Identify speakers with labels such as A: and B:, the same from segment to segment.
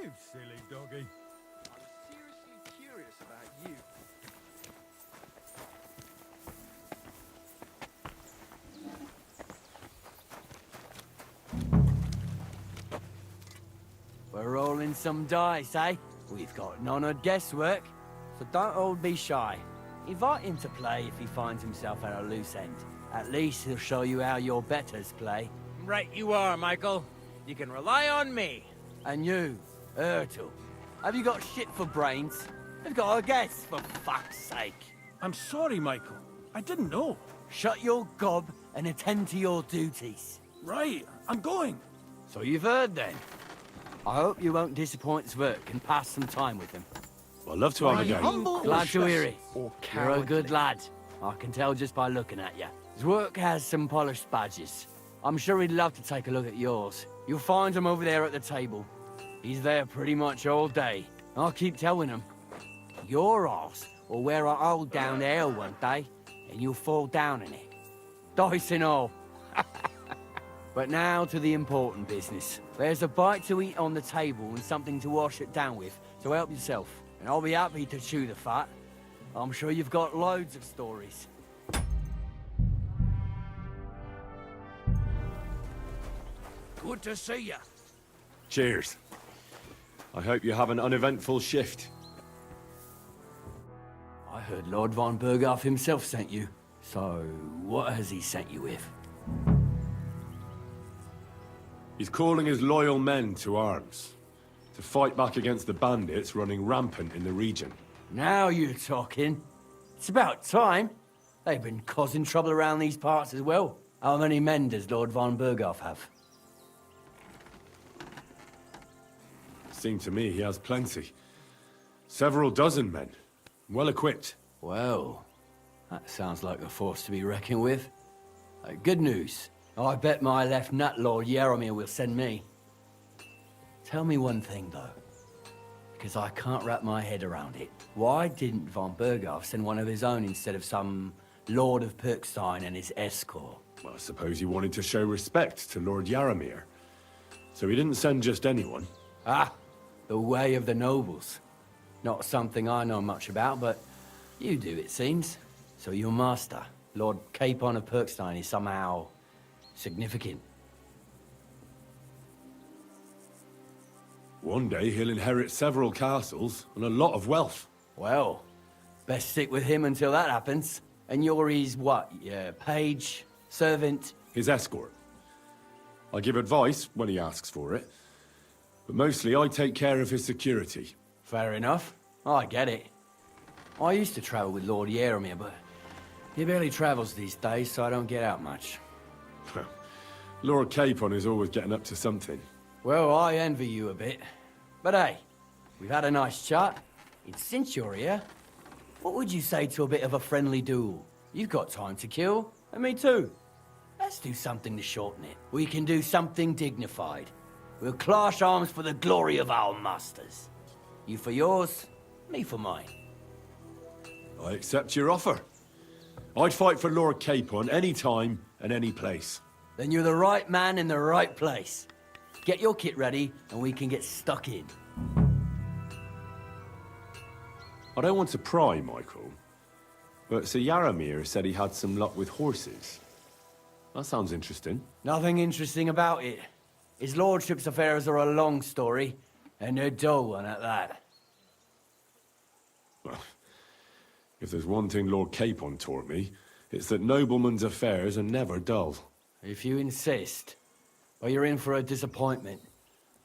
A: You silly doggy.
B: I'm seriously curious about you.
C: We're rolling some dice, eh? We've got none of guesswork, so don't all be shy. Invite him to play if he finds himself at a loose end. At least he'll show you how your betters play.
D: Right you are, Michael. You can rely on me.
C: And you, Ertl, have you got shit for brains? I've got a guess, for fuck's sake.
A: I'm sorry, Michael. I didn't know.
C: Shut your gob and attend to your duties.
A: Right, I'm going.
C: So you've heard then. I hope you won't disappoint Zwerk and pass some time with him.
E: I'd love to have a game.
B: Humble
C: Glad to hear it.
B: or
C: You're a good
B: cowardly?
C: lad. I can tell just by looking at you. Zwerk has some polished badges. I'm sure he'd love to take a look at yours. You'll find him over there at the table. He's there pretty much all day. I'll keep telling him. Your arse will wear a hole down there one day, and you'll fall down in it. Dice and all. But now to the important business. There's a bite to eat on the table and something to wash it down with, so help yourself. And I'll be happy to chew the fat. I'm sure you've got loads of stories.
D: Good to see you.
E: Cheers. I hope you have an uneventful shift.
C: I heard Lord von Berghoff himself sent you. So, what has he sent you with?
E: He's calling his loyal men to arms, to fight back against the bandits running rampant in the region.
C: Now you're talking. It's about time. They've been causing trouble around these parts as well. How many men does Lord von Berghoff have?
E: Seemed to me he has plenty. Several dozen men, well equipped.
C: Well, that sounds like a force to be reckoned with. Good news. I bet my left nut Lord Yaromir will send me. Tell me one thing, though, because I can't wrap my head around it. Why didn't von Berghoff send one of his own instead of some Lord of Perkstein and his escort?
E: Well, I suppose he wanted to show respect to Lord Yaromir. So he didn't send just anyone.
C: Ah, the way of the nobles. Not something I know much about, but you do, it seems. So your master, Lord Capon of Perkstein, is somehow significant.
E: One day he'll inherit several castles and a lot of wealth.
C: Well, best stick with him until that happens. And you're his what? Yeah, page, servant?
E: His escort. I give advice when he asks for it, but mostly I take care of his security.
C: Fair enough. I get it. I used to travel with Lord Yaromir, but he barely travels these days, so I don't get out much.
E: Lord Capon is always getting up to something.
C: Well, I envy you a bit. But hey, we've had a nice chat. And since you're here, what would you say to a bit of a friendly duel? You've got time to kill, and me too. Let's do something to shorten it. We can do something dignified. We'll clash arms for the glory of our masters. You for yours, me for mine.
E: I accept your offer. I'd fight for Lord Capon any time and any place.
C: Then you're the right man in the right place. Get your kit ready, and we can get stuck in.
E: I don't want to pry, Michael, but Sir Yaromir said he had some luck with horses. That sounds interesting.
C: Nothing interesting about it. His lordship's affairs are a long story, and a dull one at that.
E: Well, if there's one thing Lord Capon taught me, it's that noblemen's affairs are never dull.
C: If you insist, but you're in for a disappointment.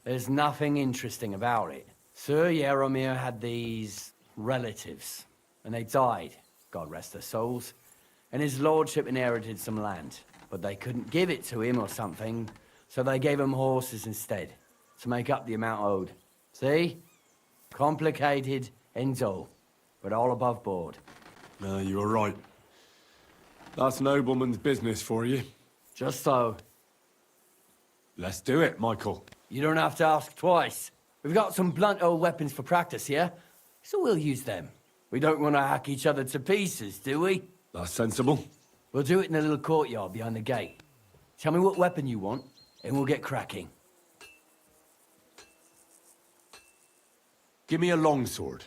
C: There's nothing interesting about it. Sir Yaromir had these relatives, and they died, God rest their souls, and his lordship inherited some land, but they couldn't give it to him or something, so they gave him horses instead, to make up the amount owed. See? Complicated and dull, but all above board.
E: No, you were right. That's nobleman's business for you.
C: Just so.
E: Let's do it, Michael.
C: You don't have to ask twice. We've got some blunt old weapons for practice here, so we'll use them. We don't want to hack each other to pieces, do we?
E: That's sensible.
C: We'll do it in the little courtyard behind the gate. Tell me what weapon you want, and we'll get cracking.
E: Give me a longsword.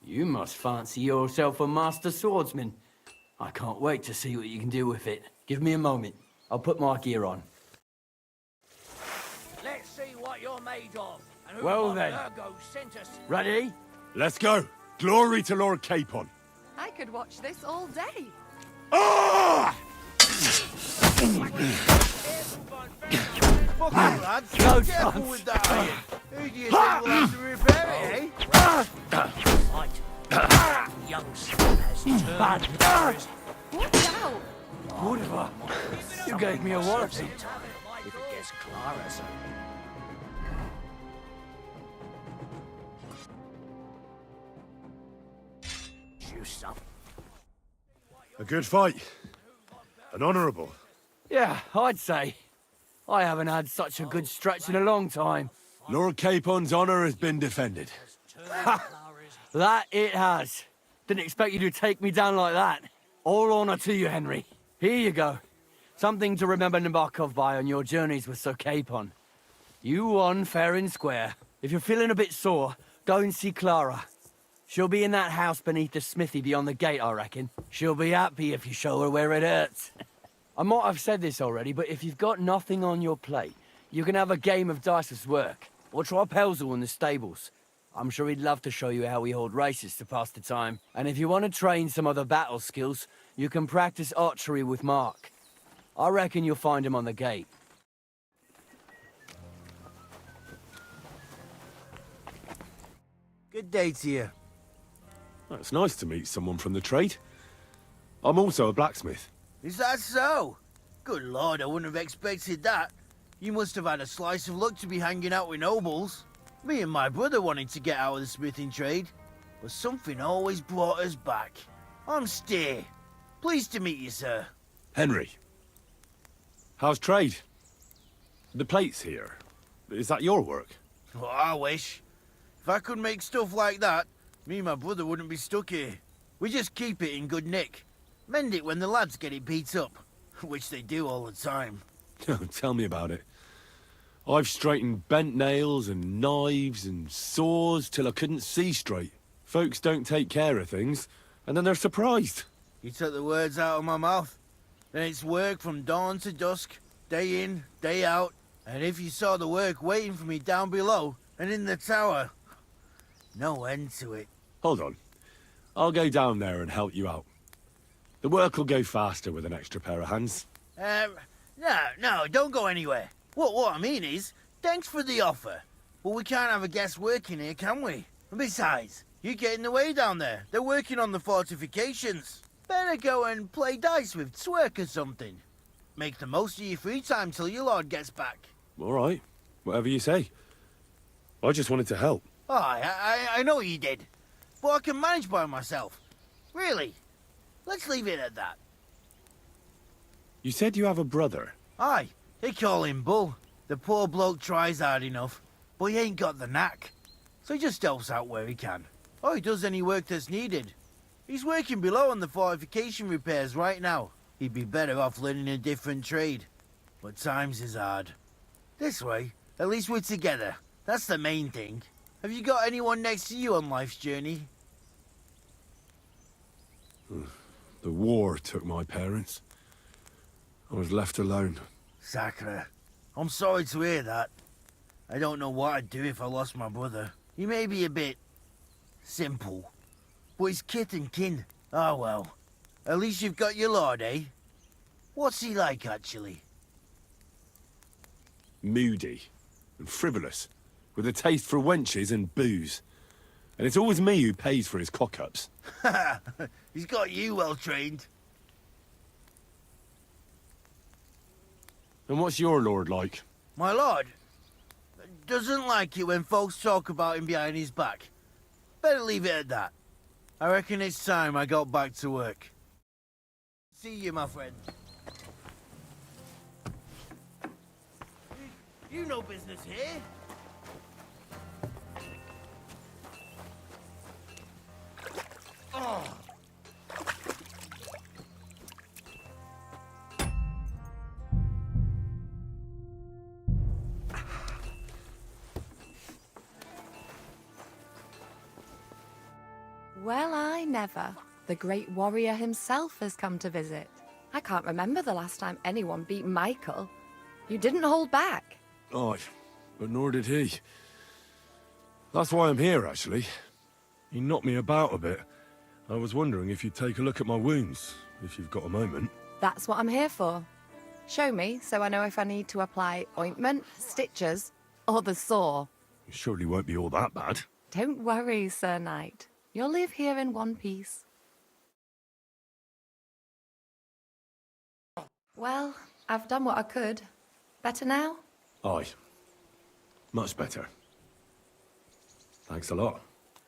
C: You must fancy yourself a master swordsman. I can't wait to see what you can do with it. Give me a moment. I'll put my gear on.
D: Let's see what you're made of. And who
C: Well
D: Von
C: then.
D: Virgo sent us.
C: Ready?
E: Let's go. Glory to Lord Capon.
F: I could watch this all day.
E: Ah!
B: Fuck it, lads.
C: Go,
B: Careful
C: Sans.
B: with that iron. Who do you think will have to repair it, eh?
D: Right. Young son has turned
C: Bad.
D: terrorist.
F: Watch out!
C: Whatever. You gave me a warning.
D: If it gets Clara's. Juice up.
E: A good fight. An honourable.
C: Yeah, I'd say. I haven't had such a good stretch in a long time.
E: Lord Capon's honour has been defended.
C: That it has. Didn't expect you to take me down like that. All honour to you, Henry. Here you go. Something to remember Nabokov by on your journeys with Sir Capon. You won fair and square. If you're feeling a bit sore, go and see Clara. She'll be in that house beneath the smithy beyond the gate, I reckon. She'll be happy if you show her where it hurts. I might have said this already, but if you've got nothing on your plate, you can have a game of dice's work. Or try Pelzel in the stables. I'm sure he'd love to show you how we hold races to pass the time. And if you want to train some other battle skills, you can practice archery with Mark. I reckon you'll find him on the gate.
B: Good day to you.
E: It's nice to meet someone from the trade. I'm also a blacksmith.
B: Is that so? Good lord, I wouldn't have expected that. You must have had a slice of luck to be hanging out with nobles. Me and my brother wanted to get out of the smithing trade, but something always brought us back. I'm Steer. Pleased to meet you, sir.
E: Henry. How's trade? The plates here. Is that your work?
B: Well, I wish. If I could make stuff like that, me and my brother wouldn't be stuck here. We just keep it in good nick. Mend it when the lads get it beat up, which they do all the time.
E: Tell me about it. I've straightened bent nails and knives and saws till I couldn't see straight. Folks don't take care of things, and then they're surprised.
B: You took the words out of my mouth. Then it's work from dawn to dusk, day in, day out. And if you saw the work waiting for me down below and in the tower, no end to it.
E: Hold on. I'll go down there and help you out. The work will go faster with an extra pair of hands.
B: No, don't go anywhere. What I mean is, thanks for the offer. But we can't have a guest working here, can we? And besides, you get in the way down there. They're working on the fortifications. Better go and play dice with Twerk or something. Make the most of your free time till your lord gets back.
E: All right. Whatever you say. I just wanted to help.
B: Oh, I know you did. But I can manage by myself. Really. Let's leave it at that.
E: You said you have a brother.
B: Aye, they call him Bull. The poor bloke tries hard enough, but he ain't got the knack. So he just helps out where he can. Or he does any work that's needed. He's working below on the fortification repairs right now. He'd be better off learning a different trade. But times is hard. This way, at least we're together. That's the main thing. Have you got anyone next to you on life's journey?
E: The war took my parents. I was left alone.
B: Sacre. I'm sorry to hear that. I don't know what I'd do if I lost my brother. He may be a bit... simple. But he's kith and kin. Ah well. At least you've got your lord, eh? What's he like, actually?
E: Moody and frivolous, with a taste for wenches and booze. And it's always me who pays for his cock-ups.
B: He's got you well trained.
E: And what's your lord like?
B: My lord doesn't like it when folks talk about him behind his back. Better leave it at that. I reckon it's time I got back to work. See you, my friend. You no business here. Oh.
F: Well, I never. The great warrior himself has come to visit. I can't remember the last time anyone beat Michael. You didn't hold back.
E: Aye, but nor did he. That's why I'm here, actually. He knocked me about a bit. I was wondering if you'd take a look at my wounds, if you've got a moment.
F: That's what I'm here for. Show me so I know if I need to apply ointment, stitches, or the saw.
E: It surely won't be all that bad.
F: Don't worry, Sir Knight. You'll live here in one piece. Well, I've done what I could. Better now?
E: Aye. Much better. Thanks a lot.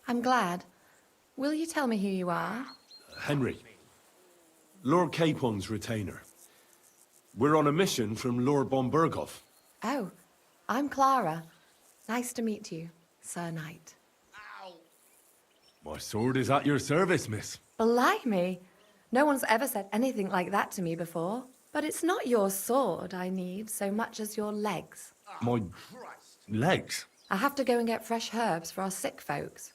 F: I'm glad. Will you tell me who you are?
E: Henry. Lord Capon's retainer. We're on a mission from Lord Bombergov.
F: Oh, I'm Clara. Nice to meet you, Sir Knight.
E: My sword is at your service, miss.
F: Blimey! No one's ever said anything like that to me before. But it's not your sword I need so much as your legs.
E: My legs?
F: I have to go and get fresh herbs for our sick folks.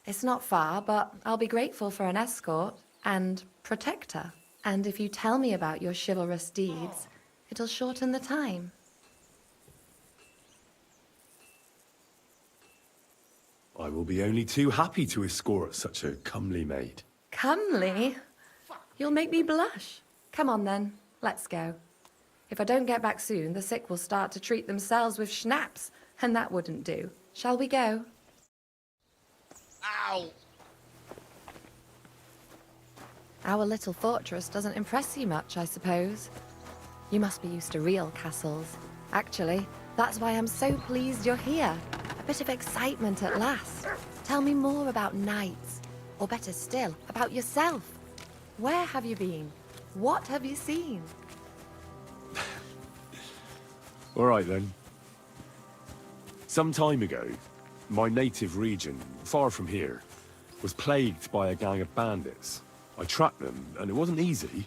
F: It's not far, but I'll be grateful for an escort and protector. And if you tell me about your chivalrous deeds, it'll shorten the time.
E: I will be only too happy to escort such a comely maid.
F: Comely? You'll make me blush. Come on then, let's go. If I don't get back soon, the sick will start to treat themselves with schnapps, and that wouldn't do. Shall we go?
B: Ow!
F: Our little fortress doesn't impress you much, I suppose. You must be used to real castles. Actually, that's why I'm so pleased you're here. A bit of excitement at last. Tell me more about knights. Or better still, about yourself. Where have you been? What have you seen?
E: All right, then. Some time ago, my native region, far from here, was plagued by a gang of bandits. I tracked them, and it wasn't easy,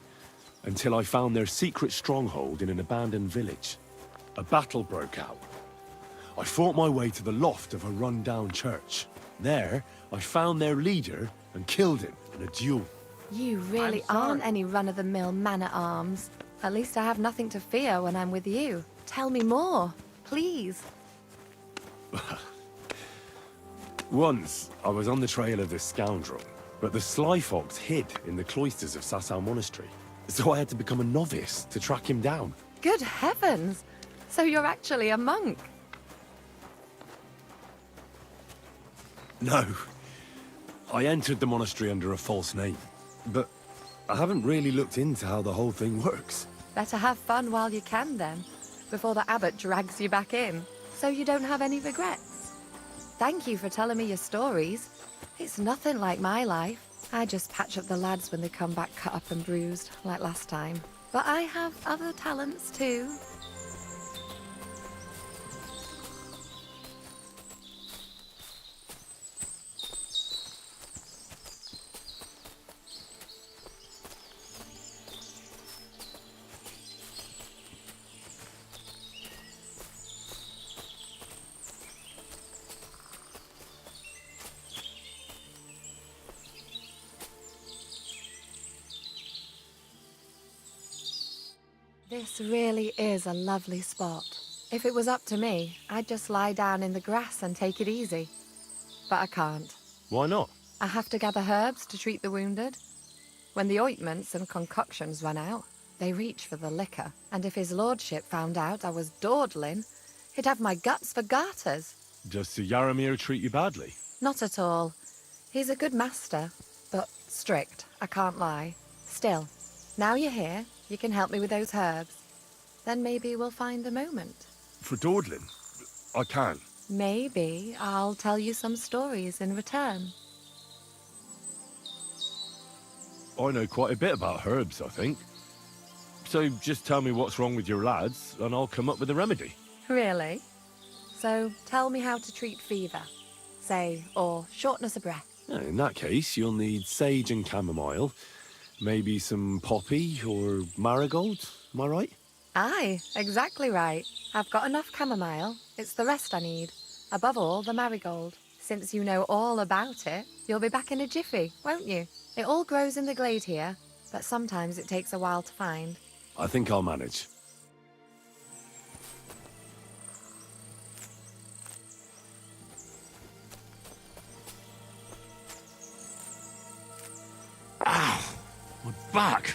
E: until I found their secret stronghold in an abandoned village. A battle broke out. I fought my way to the loft of a run-down church. There, I found their leader and killed him in a duel.
F: You really aren't any run-of-the-mill man-at-arms. At least I have nothing to fear when I'm with you. Tell me more, please.
E: Once, I was on the trail of this scoundrel, but the sly fox hid in the cloisters of Sasau Monastery. So I had to become a novice to track him down.
F: Good heavens! So you're actually a monk?
E: No. I entered the monastery under a false name, but I haven't really looked into how the whole thing works.
F: Better have fun while you can then, before the abbot drags you back in, so you don't have any regrets. Thank you for telling me your stories. It's nothing like my life. I just patch up the lads when they come back cut up and bruised, like last time. But I have other talents too. This really is a lovely spot. If it was up to me, I'd just lie down in the grass and take it easy. But I can't.
E: Why not?
F: I have to gather herbs to treat the wounded. When the ointments and concoctions run out, they reach for the liquor. And if his lordship found out I was dawdling, he'd have my guts for garters.
E: Does Sir Yaramir treat you badly?
F: Not at all. He's a good master, but strict, I can't lie. Still, now you're here, you can help me with those herbs. Then maybe we'll find a moment.
E: For dawdling? I can.
F: Maybe I'll tell you some stories in return.
E: I know quite a bit about herbs, I think. So just tell me what's wrong with your lads, and I'll come up with a remedy.
F: Really? So tell me how to treat fever, say, or shortness of breath.
E: In that case, you'll need sage and chamomile, maybe some poppy or marigold, am I right?
F: Aye, exactly right. I've got enough chamomile. It's the rest I need. Above all, the marigold. Since you know all about it, you'll be back in a jiffy, won't you? It all grows in the glade here, but sometimes it takes a while to find.
E: I think I'll manage. Ow! My back!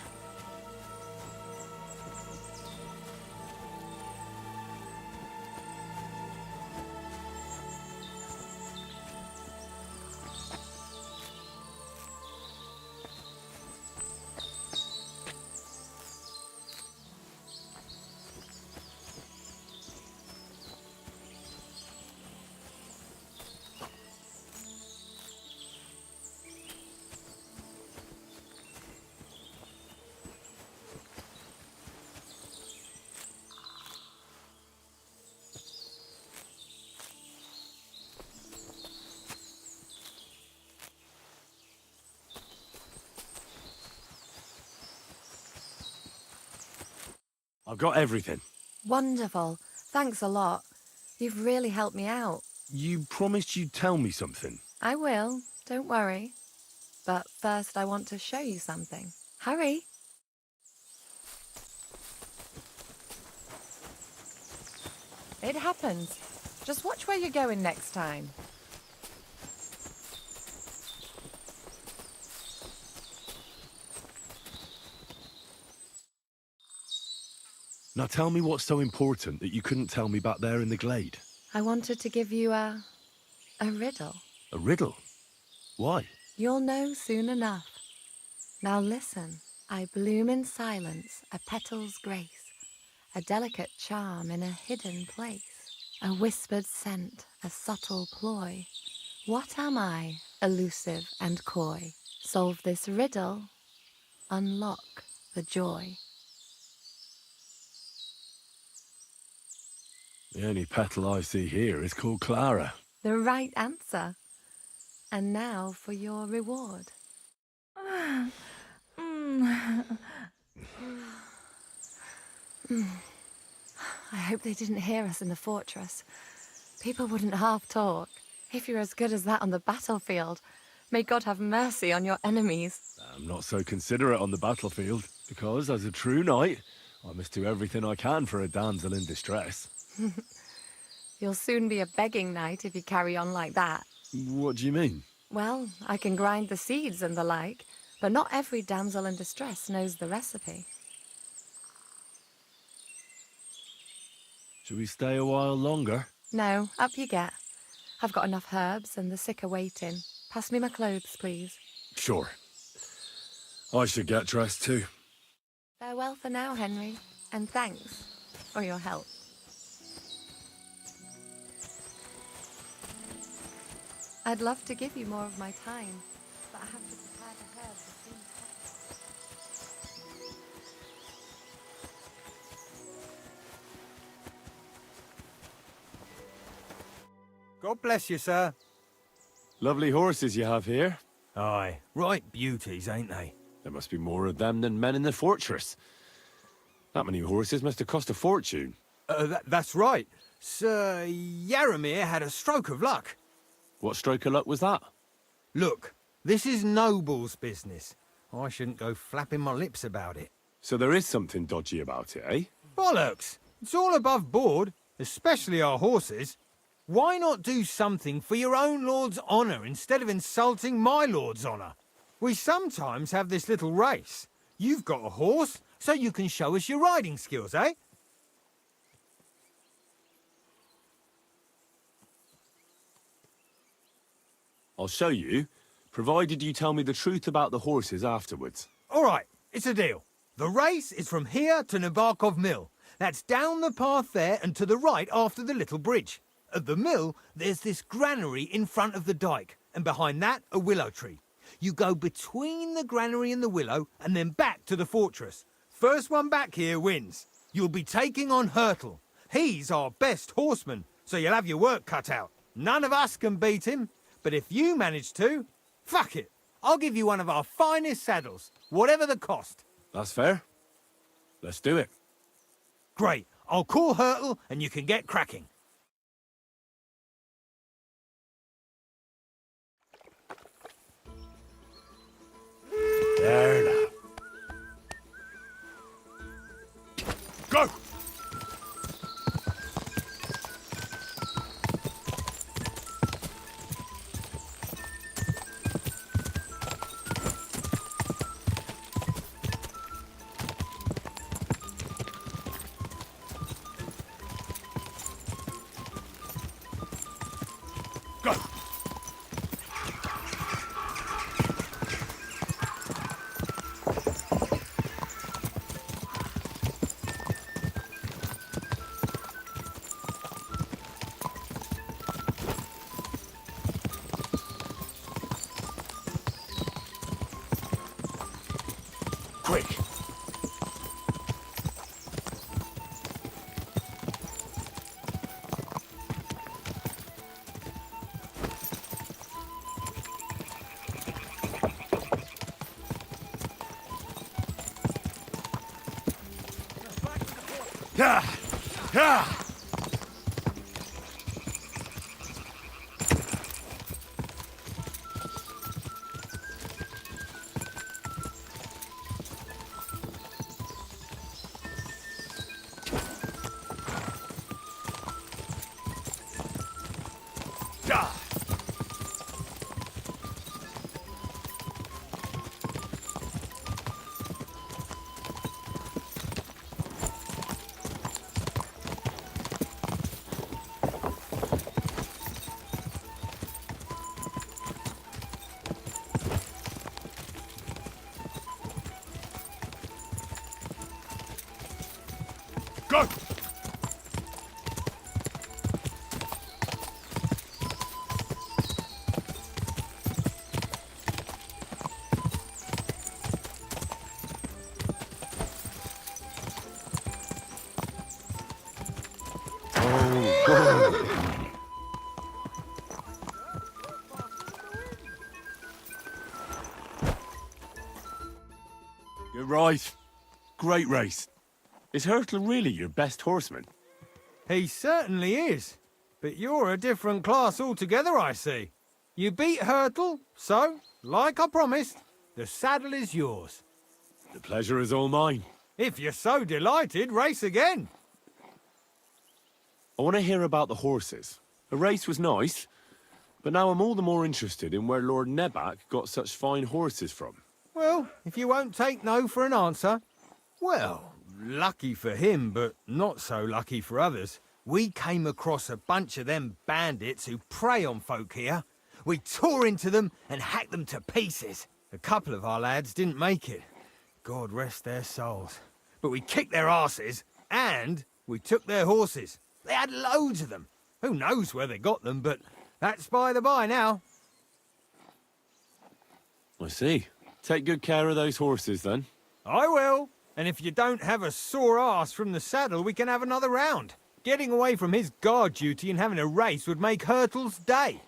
E: I've got everything.
F: Wonderful. Thanks a lot. You've really helped me out.
E: You promised you'd tell me something.
F: I will, don't worry. But first I want to show you something. Hurry. It happens. Just watch where you're going next time.
E: Now tell me what's so important that you couldn't tell me back there in the glade.
F: I wanted to give you a riddle.
E: A riddle? Why?
F: You'll know soon enough. Now listen. I bloom in silence, a petal's grace, a delicate charm in a hidden place, a whispered scent, a subtle ploy. What am I, elusive and coy? Solve this riddle, unlock the joy.
E: The only petal I see here is called Clara.
F: The right answer. And now for your reward. I hope they didn't hear us in the fortress. People wouldn't half talk. If you're as good as that on the battlefield, may God have mercy on your enemies.
E: I'm not so considerate on the battlefield, because as a true knight, I must do everything I can for a damsel in distress.
F: You'll soon be a begging knight if you carry on like that.
E: What do you mean?
F: Well, I can grind the seeds and the like, but not every damsel in distress knows the recipe.
E: Should we stay a while longer?
F: No, up you get. I've got enough herbs and the sick are waiting. Pass me my clothes, please.
E: Sure. I should get dressed too.
F: Farewell for now, Henry, and thanks for your help. I'd love to give you more of my time, but I have to prepare the herbs as soon as possible.
A: God bless you, sir.
E: Lovely horses you have here.
A: Aye, right beauties, ain't they?
E: There must be more of them than men in the fortress. That many horses must have cost a fortune.
A: That's right. Sir Yaramir had a stroke of luck.
E: What stroke of luck was that?
A: Look, this is Noble's business. I shouldn't go flapping my lips about it.
E: So there is something dodgy about it, eh?
A: Bollocks! It's all above board, especially our horses. Why not do something for your own lord's honour instead of insulting my lord's honour? We sometimes have this little race. You've got a horse, so you can show us your riding skills, eh?
E: I'll show you, provided you tell me the truth about the horses afterwards.
A: All right, it's a deal. The race is from here to Nabarkov Mill. That's down the path there and to the right after the little bridge. At the mill, there's this granary in front of the dike, and behind that, a willow tree. You go between the granary and the willow, and then back to the fortress. First one back here wins. You'll be taking on Hurtle. He's our best horseman, so you'll have your work cut out. None of us can beat him, but if you manage to, fuck it. I'll give you one of our finest saddles, whatever the cost.
E: That's fair. Let's do it.
A: Great. I'll call Hurtle, and you can get cracking.
E: quick. Yeah! Yeah! Go! Oh, go! You're right. Great race. Is Hurtle really your best horseman?
A: He certainly is. But you're a different class altogether, I see. You beat Hurtle, so, like I promised, the saddle is yours.
E: The pleasure is all mine.
A: If you're so delighted, race again.
E: I want to hear about the horses. The race was nice, but now I'm all the more interested in where Lord Neback got such fine horses from.
A: Well, if you won't take no for an answer, well, lucky for him, but not so lucky for others. We came across a bunch of them bandits who prey on folk here. We tore into them and hacked them to pieces. A couple of our lads didn't make it. God rest their souls. But we kicked their asses, and we took their horses. They had loads of them. Who knows where they got them, but that's by the by now.
E: I see. Take good care of those horses, then.
A: I will. And if you don't have a sore ass from the saddle, we can have another round. Getting away from his guard duty and having a race would make Hurtle's day.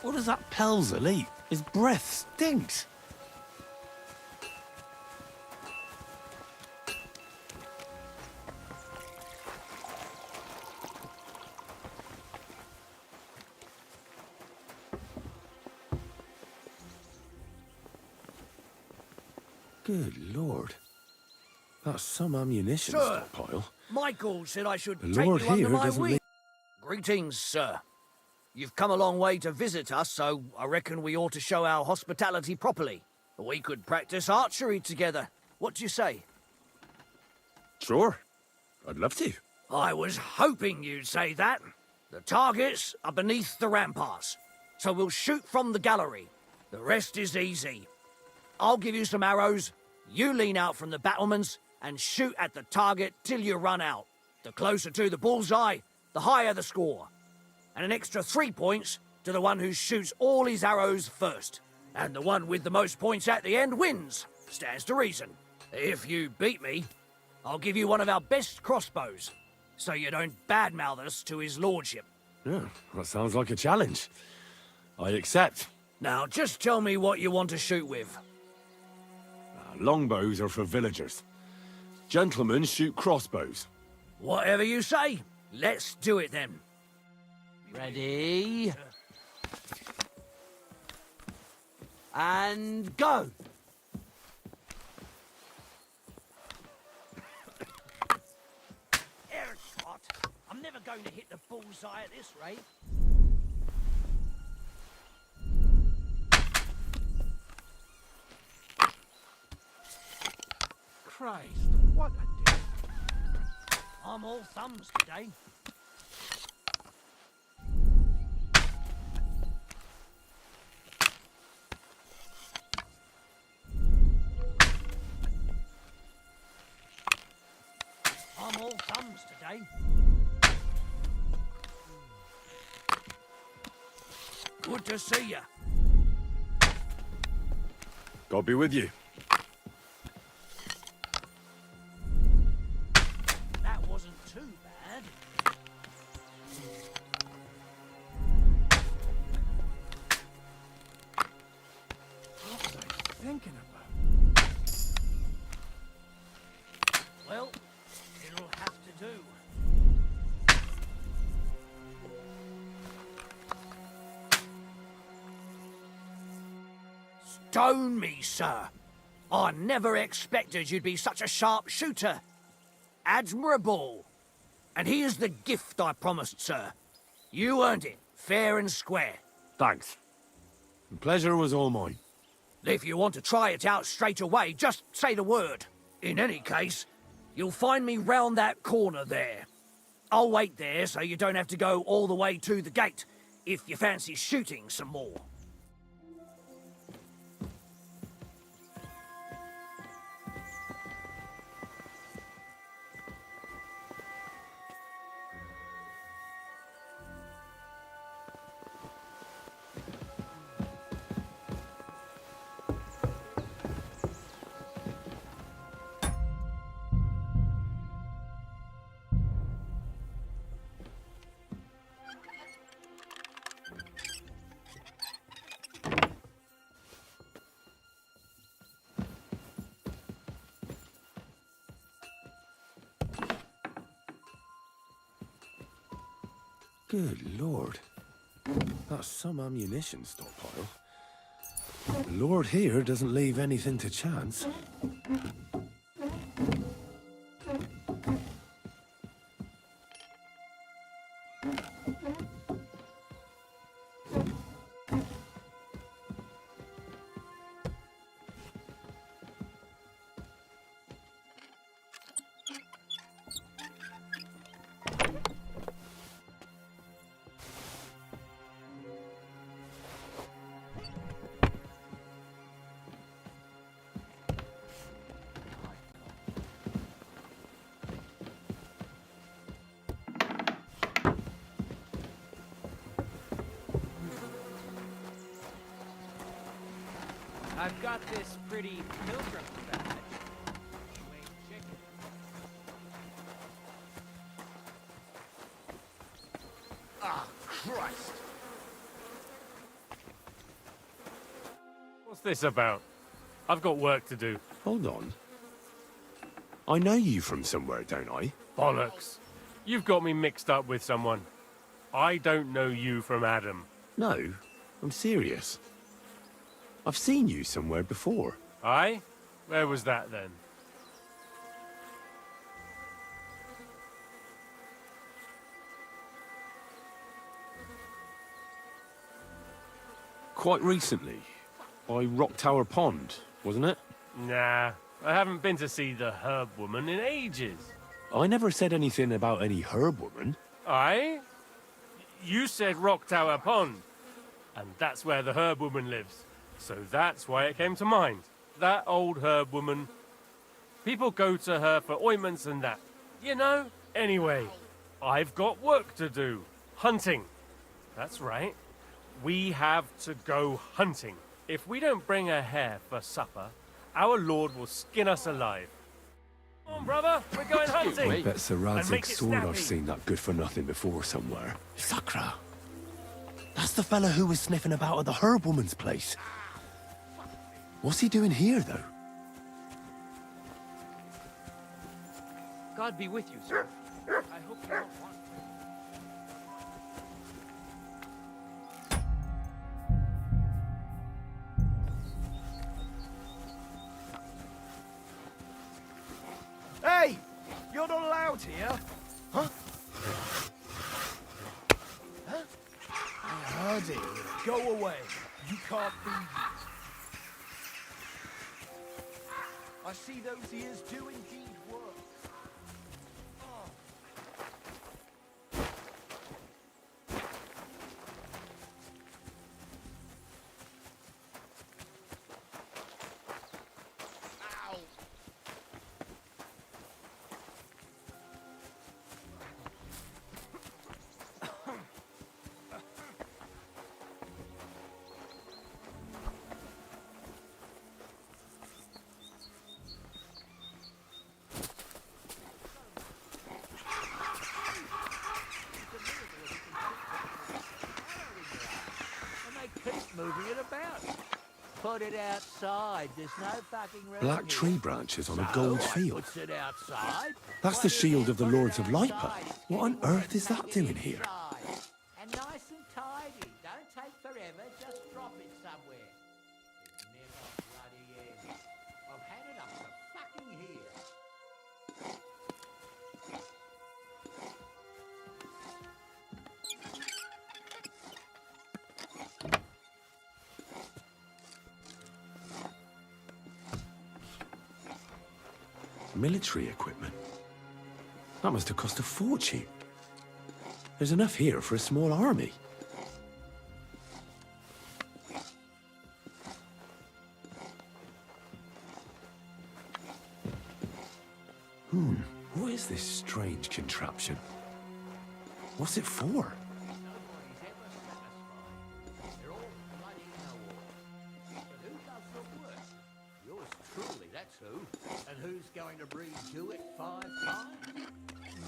E: What does that Pelzel eat? His breath stinks. Good Lord. That's some ammunition
G: Sir.
E: stockpile.
G: Michael said I should
E: The
G: take
E: Lord
G: you under
E: here
G: my
E: doesn't
G: wing.
E: leave-
G: Greetings, sir. You've come a long way to visit us, so I reckon we ought to show our hospitality properly. We could practice archery together. What do you say?
E: Sure. I'd love to.
G: I was hoping you'd say that. The targets are beneath the ramparts, so we'll shoot from the gallery. The rest is easy. I'll give you some arrows, you lean out from the battlements, and shoot at the target till you run out. The closer to the bullseye, the higher the score. And an extra 3 points to the one who shoots all his arrows first. And the one with the most points at the end wins. Stands to reason. If you beat me, I'll give you one of our best crossbows, so you don't badmouth us to his lordship.
E: Yeah, that sounds like a challenge. I accept.
G: Now, just tell me what you want to shoot with.
E: Longbows are for villagers. Gentlemen shoot crossbows.
G: Whatever you say, let's do it then.
C: Ready? And go!
G: Air shot. I'm never going to hit the bullseye at this rate.
C: Ready? And go!
G: Air shot. I'm never going to hit the bullseye at this rate. Christ, what a day. I'm all thumbs today. I'm all thumbs today. Good to see you.
E: God be with you.
G: That wasn't too bad.
H: What was I thinking about?
G: Well, it'll have to do. Stone me, sir. I never expected you'd be such a sharp shooter. Admirable. And here's the gift I promised, sir. You earned it, fair and square.
E: Thanks. The pleasure was all mine.
G: If you want to try it out straight away, just say the word. In any case, you'll find me round that corner there. I'll wait there so you don't have to go all the way to the gate if you fancy shooting some more.
E: Good lord. That's some ammunition stockpile. The lord here doesn't leave anything to chance.
D: I've got this pretty pilgrim badge. You ain't chicken.
B: Ah, Christ!
I: What's this about? I've got work to do.
E: Hold on. I know you from somewhere, don't I?
I: Bollocks. You've got me mixed up with someone. I don't know you from Adam.
E: No, I'm serious. I've seen you somewhere before.
I: Aye? Where was that then?
E: Quite recently. By Rock Tower Pond, wasn't it?
I: Nah, I haven't been to see the herb woman in ages.
E: I never said anything about any herb woman.
I: Aye? You said Rock Tower Pond. And that's where the herb woman lives. So that's why it came to mind. That old herb woman. People go to her for ointments and that. You know? Anyway, I've got work to do. Hunting. That's right. We have to go hunting. If we don't bring a hare for supper, our lord will skin us alive. Come on, brother, we're going hunting.
E: I bet Sir
I: And
E: Radzig's
I: make it
E: sword I've
I: snappy.
E: seen that good for nothing before somewhere. Sakra. That's the fella who was sniffing about at the herb woman's place. What's he doing here, though?
D: God be with you, sir. I hope you don't want.
H: Hey! You're not allowed here. Huh? Huh? I heard it. Go away. You can't be here. I see those ears do indeed work.
G: Keep moving it about. Put it outside. There's no fucking room
E: Black
G: here.
E: tree branches on a
G: So
E: gold
G: I
E: field.
G: puts it outside.
E: That's
G: Put
E: the
G: it
E: shield
G: in,
E: of the
G: put it
E: Lords of Lipa.
G: outside.
E: What on
G: Anyway,
E: earth is that
G: tuck it
E: doing here?
G: inside. And nice and tidy. Don't take forever. Just drop it somewhere. It's never bloody end. I've had it up to fucking here.
E: Military equipment. That must have cost a fortune. There's enough here for a small army. What is this strange contraption? What's it for?
G: Nobody's ever satisfied. They're all bloody know-all. But who does the work? Yours truly, that's who. And who's going to redo it 5 times?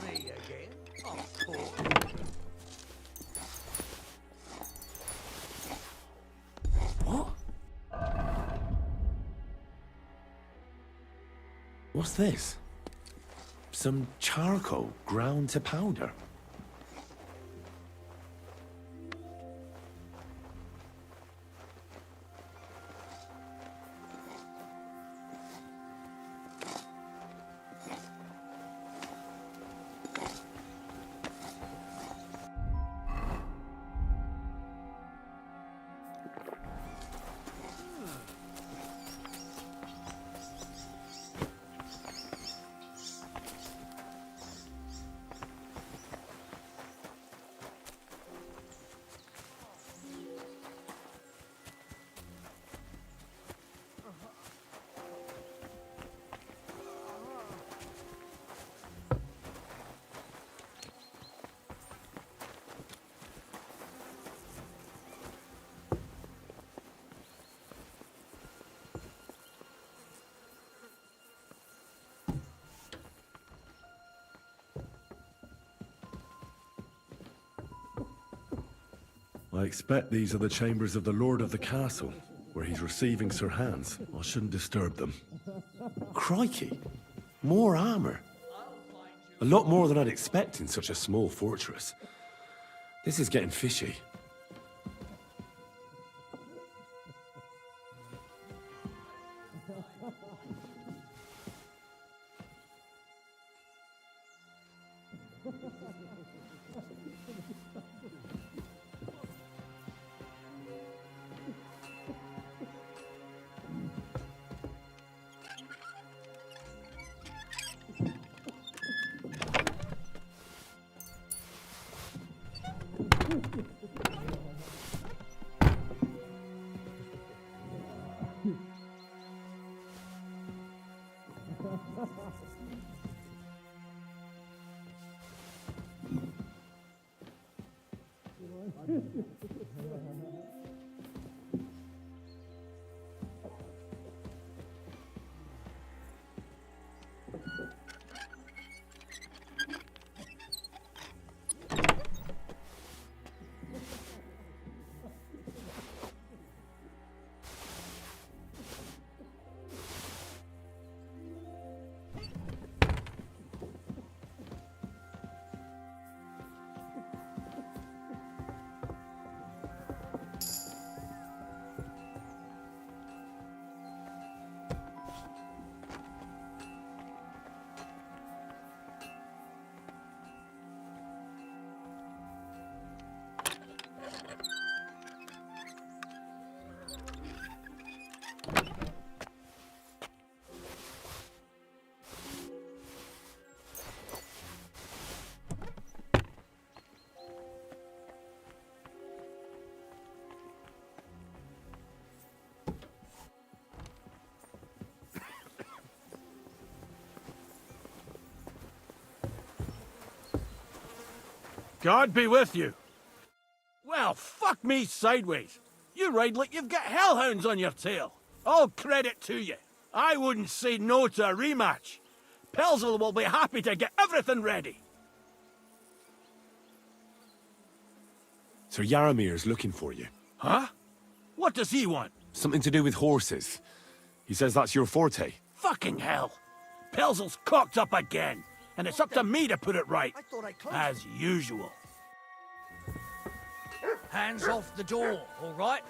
G: Me again, of course.
E: What? What's this? Some charcoal ground to powder. I expect these are the chambers of the Lord of the Castle, where he's receiving Sir Hans. I shouldn't disturb them. Crikey! More armor! A lot more than I'd expect in such a small fortress. This is getting fishy.
J: God be with you. Well, fuck me sideways. You ride like you've got hellhounds on your tail. All credit to you. I wouldn't say no to a rematch. Pelzel will be happy to get everything ready.
E: Sir Yaramir's looking for you.
J: Huh? What does he want?
E: Something to do with horses. He says that's your forte.
J: Fucking hell. Pelzel's cocked up again, and it's up to me to put it right. As usual.
G: Hands off the door, all right?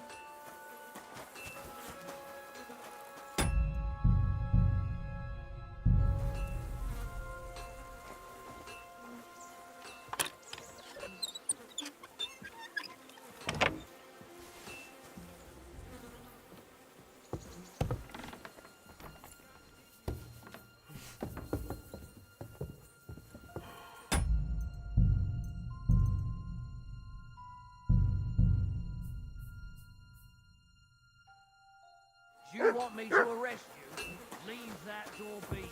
G: Do you want me to arrest you? Leave that door be.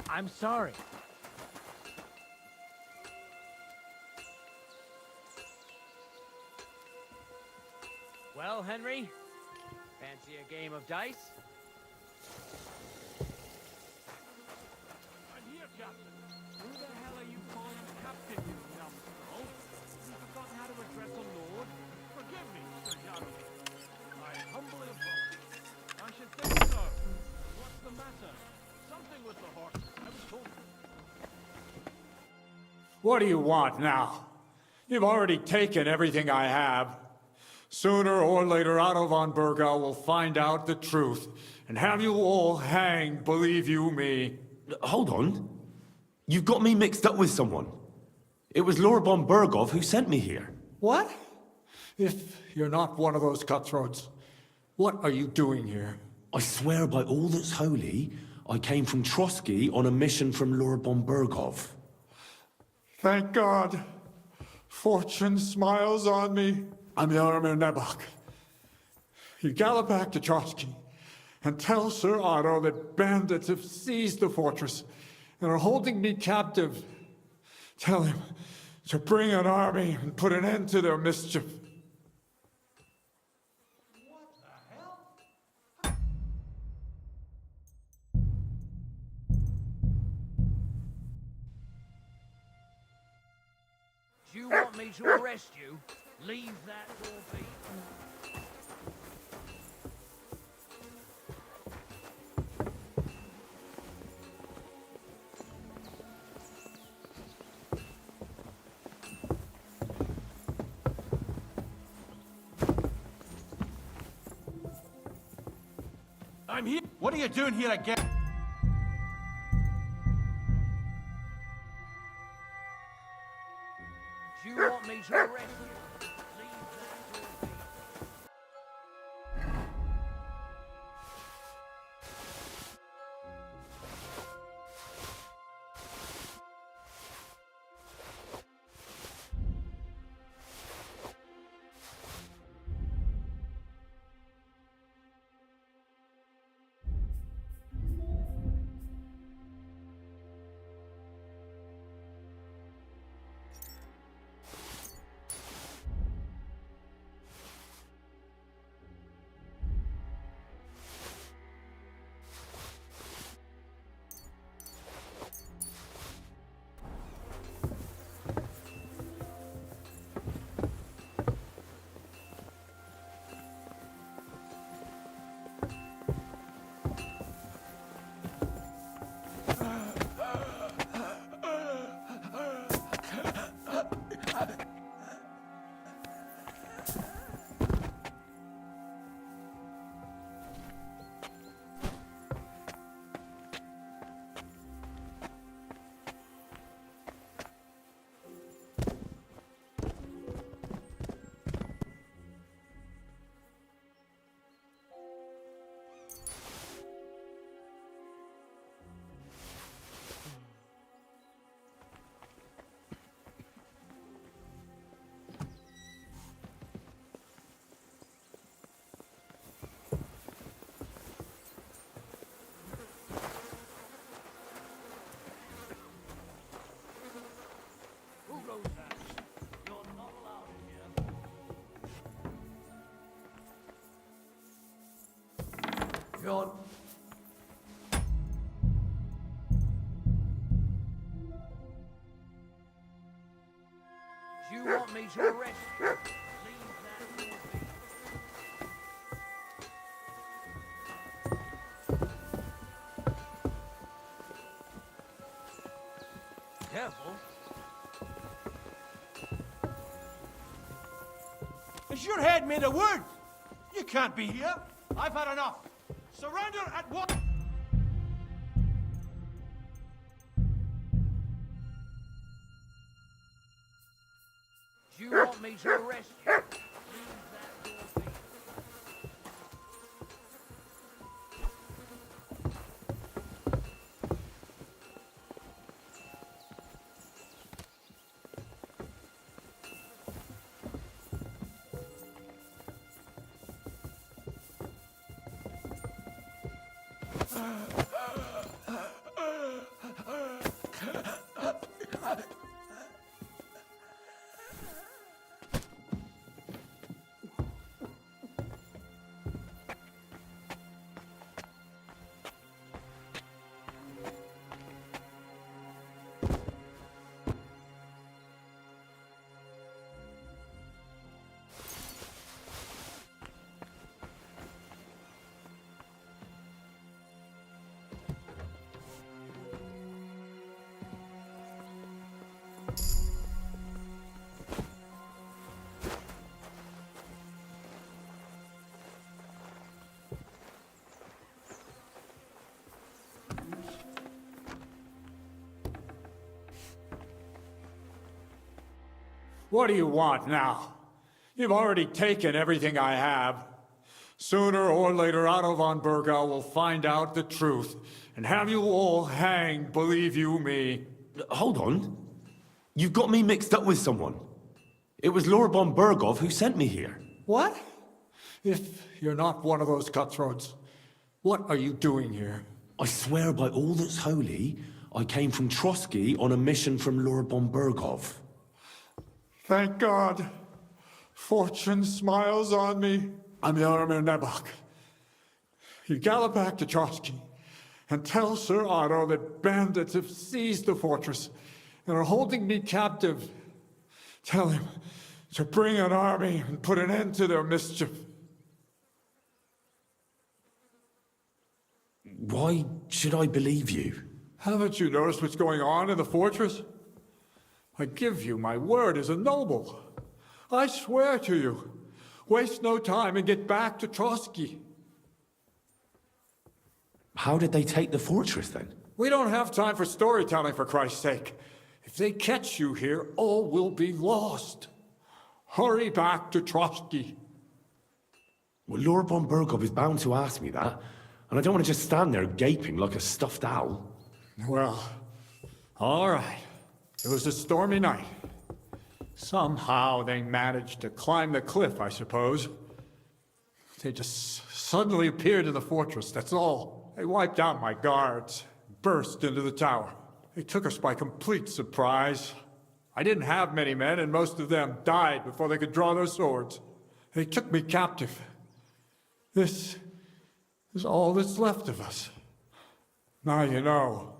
D: I'm sorry. Well, Henry, fancy a game of dice?
J: I'm here, Captain.
I: Who the hell are you calling captain, you numbskull? You've forgotten how to address a lord? Forgive me, Sir Yaromir. I humbly apologize. I should think so. What's the matter? Something with the horse. I was told.
K: What do you want now? You've already taken everything I have. Sooner or later, Otto von Bergau will find out the truth and have you all hanged, believe you me.
E: Hold on. You've got me mixed up with someone. It was Lord von Bergov who sent me here.
K: What? If you're not one of those cutthroats, what are you doing here?
E: I swear by all that's holy, I came from Trotsky on a mission from Lord von Bergov.
K: Thank God. Fortune smiles on me. I'm Yaromir Nebok. You gallop back to Trotsky and tell Sir Otto that bandits have seized the fortress and are holding me captive. Tell him to bring an army and put an end to their mischief.
G: Do you want me to arrest you? Leave that door be.
J: I'm here. What are you doing here again?
G: Do you want me to arrest you? Leave that door be.
J: on.
G: Do you want me to arrest you? Leave that door be. Careful.
J: Is your head made of wood? You can't be here. I've had enough. Surrender at once.
G: Do you want me to arrest you? Leave that door be.
K: What do you want now? You've already taken everything I have. Sooner or later, Otto von Bergau will find out the truth and have you all hanged, believe you me.
E: Hold on. You've got me mixed up with someone. It was Lord von Bergov who sent me here.
K: What? If you're not one of those cutthroats, what are you doing here?
E: I swear by all that's holy, I came from Trotsky on a mission from Lord von Bergov.
K: Thank God. Fortune smiles on me. I'm Yarmir Nebok. You gallop back to Trotsky and tell Sir Otto that bandits have seized the fortress and are holding me captive. Tell him to bring an army and put an end to their mischief.
E: Why should I believe you?
K: Haven't you noticed what's going on in the fortress? I give you my word as a noble. I swear to you. Waste no time and get back to Trotsky.
E: How did they take the fortress then?
K: We don't have time for storytelling, for Christ's sake. If they catch you here, all will be lost. Hurry back to Trotsky.
E: Well, Lord von Bergov is bound to ask me that, and I don't want to just stand there gaping like a stuffed owl.
K: Well, all right. It was a stormy night. Somehow they managed to climb the cliff, I suppose. They just suddenly appeared in the fortress, that's all. They wiped out my guards, burst into the tower. They took us by complete surprise. I didn't have many men, and most of them died before they could draw their swords. They took me captive. This is all that's left of us. Now you know.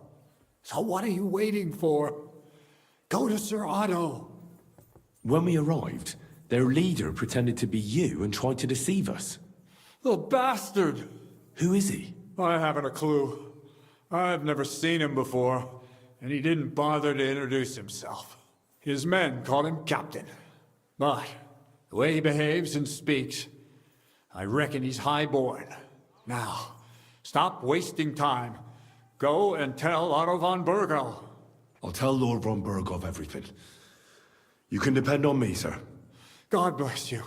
K: So what are you waiting for? Go to Sir Otto.
E: When we arrived, their leader pretended to be you and tried to deceive us.
K: The bastard!
E: Who is he?
K: I haven't a clue. I've never seen him before, and he didn't bother to introduce himself. His men call him Captain. But the way he behaves and speaks, I reckon he's high-born. Now, stop wasting time. Go and tell Otto von Bergau.
E: I'll tell Lord von Bergov everything. You can depend on me, sir.
K: God bless you.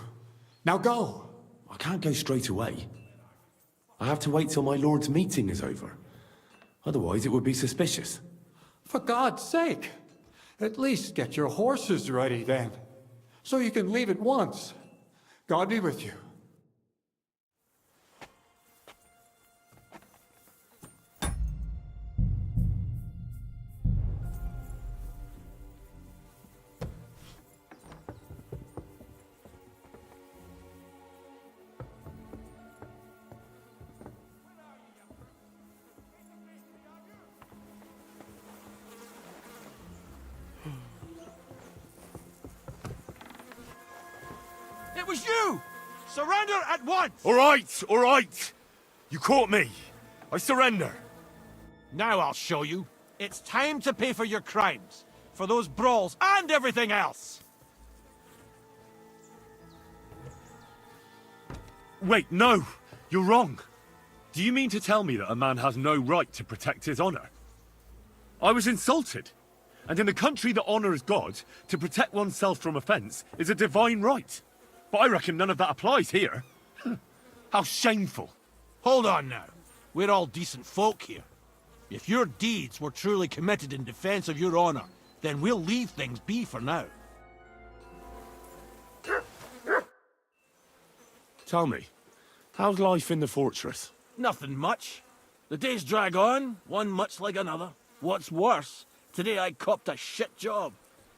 K: Now go.
E: I can't go straight away. I have to wait till my lord's meeting is over. Otherwise, it would be suspicious.
K: For God's sake, at least get your horses ready then, so you can leave at once. God be with you.
J: It was you! Surrender at once!
E: All right. You caught me. I surrender.
J: Now I'll show you. It's time to pay for your crimes. For those brawls and everything else!
E: Wait, no. You're wrong. Do you mean to tell me that a man has no right to protect his honor? I was insulted. And in a country that honors God, to protect oneself from offense is a divine right. But I reckon none of that applies here. How shameful.
J: Hold on now. We're all decent folk here. If your deeds were truly committed in defense of your honor, then we'll leave things be for now.
E: Tell me, how's life in the fortress?
J: Nothing much. The days drag on, one much like another. What's worse, today I copped a shit job.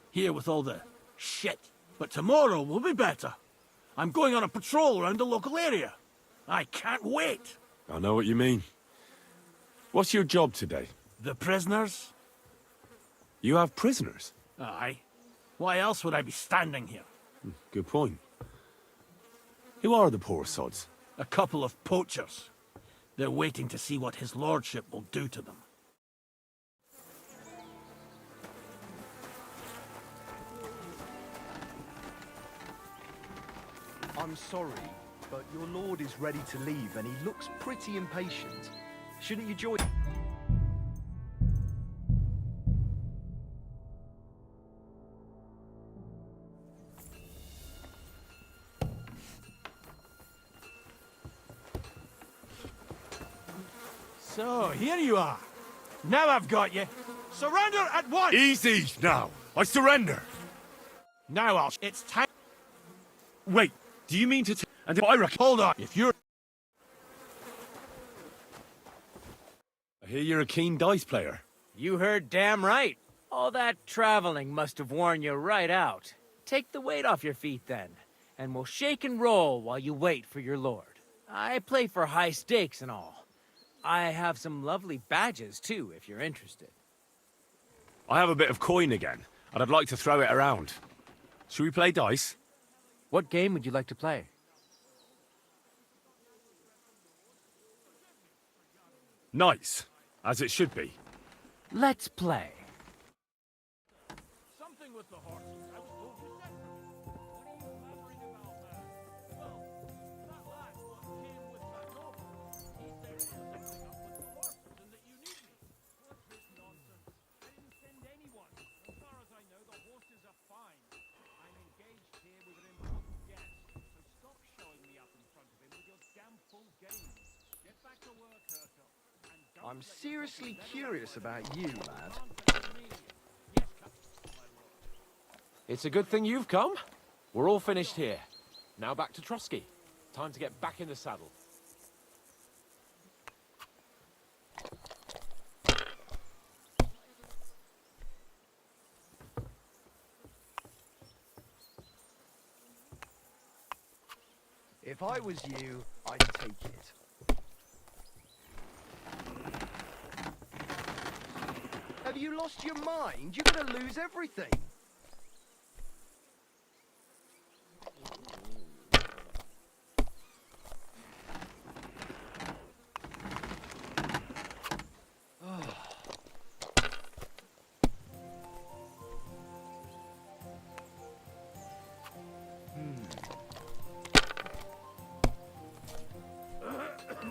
J: Here with all the shit. But tomorrow will be better. I'm going on a patrol around the local area. I can't wait.
E: I know what you mean. What's your job today?
J: The prisoners?
E: You have prisoners?
J: Aye. Why else would I be standing here?
E: Good point. Who are the poor sods?
J: A couple of poachers. They're waiting to see what his lordship will do to them.
H: I'm sorry, but your lord is ready to leave and he looks pretty impatient. Shouldn't you join?
J: So, here you are. Now I've got you. Surrender at once!
E: Easy now. I surrender.
J: Now it's time.
E: Wait, do you mean to and I reckon...
J: Hold on. If you're...
E: I hear you're a keen dice player.
D: You heard damn right. All that traveling must have worn you right out. Take the weight off your feet then, and we'll shake and roll while you wait for your lord. I play for high stakes and all. I have some lovely badges too, if you're interested.
E: I have a bit of coin again, and I'd like to throw it around. Should we play dice?
D: What game would you like to play?
E: Nice, as it should be.
D: Let's play.
J: Something with the horses. I was told you different. What are you blabbering about there? Well, that lad what came with that noble. He said there's something up with the horses and that you need me. What's this nonsense? I didn't send anyone. As far as I know, the horses are fine. I'm engaged here with an important guest, so stop showing me up in front of him with your damn full game. Get back to work, Hertel.
H: I'm seriously curious about you, lad.
L: It's a good thing you've come. We're all finished here. Now back to Trotsky. Time to get back in the saddle.
H: If I was you, I'd take it. Have you lost your mind? You're gonna lose everything.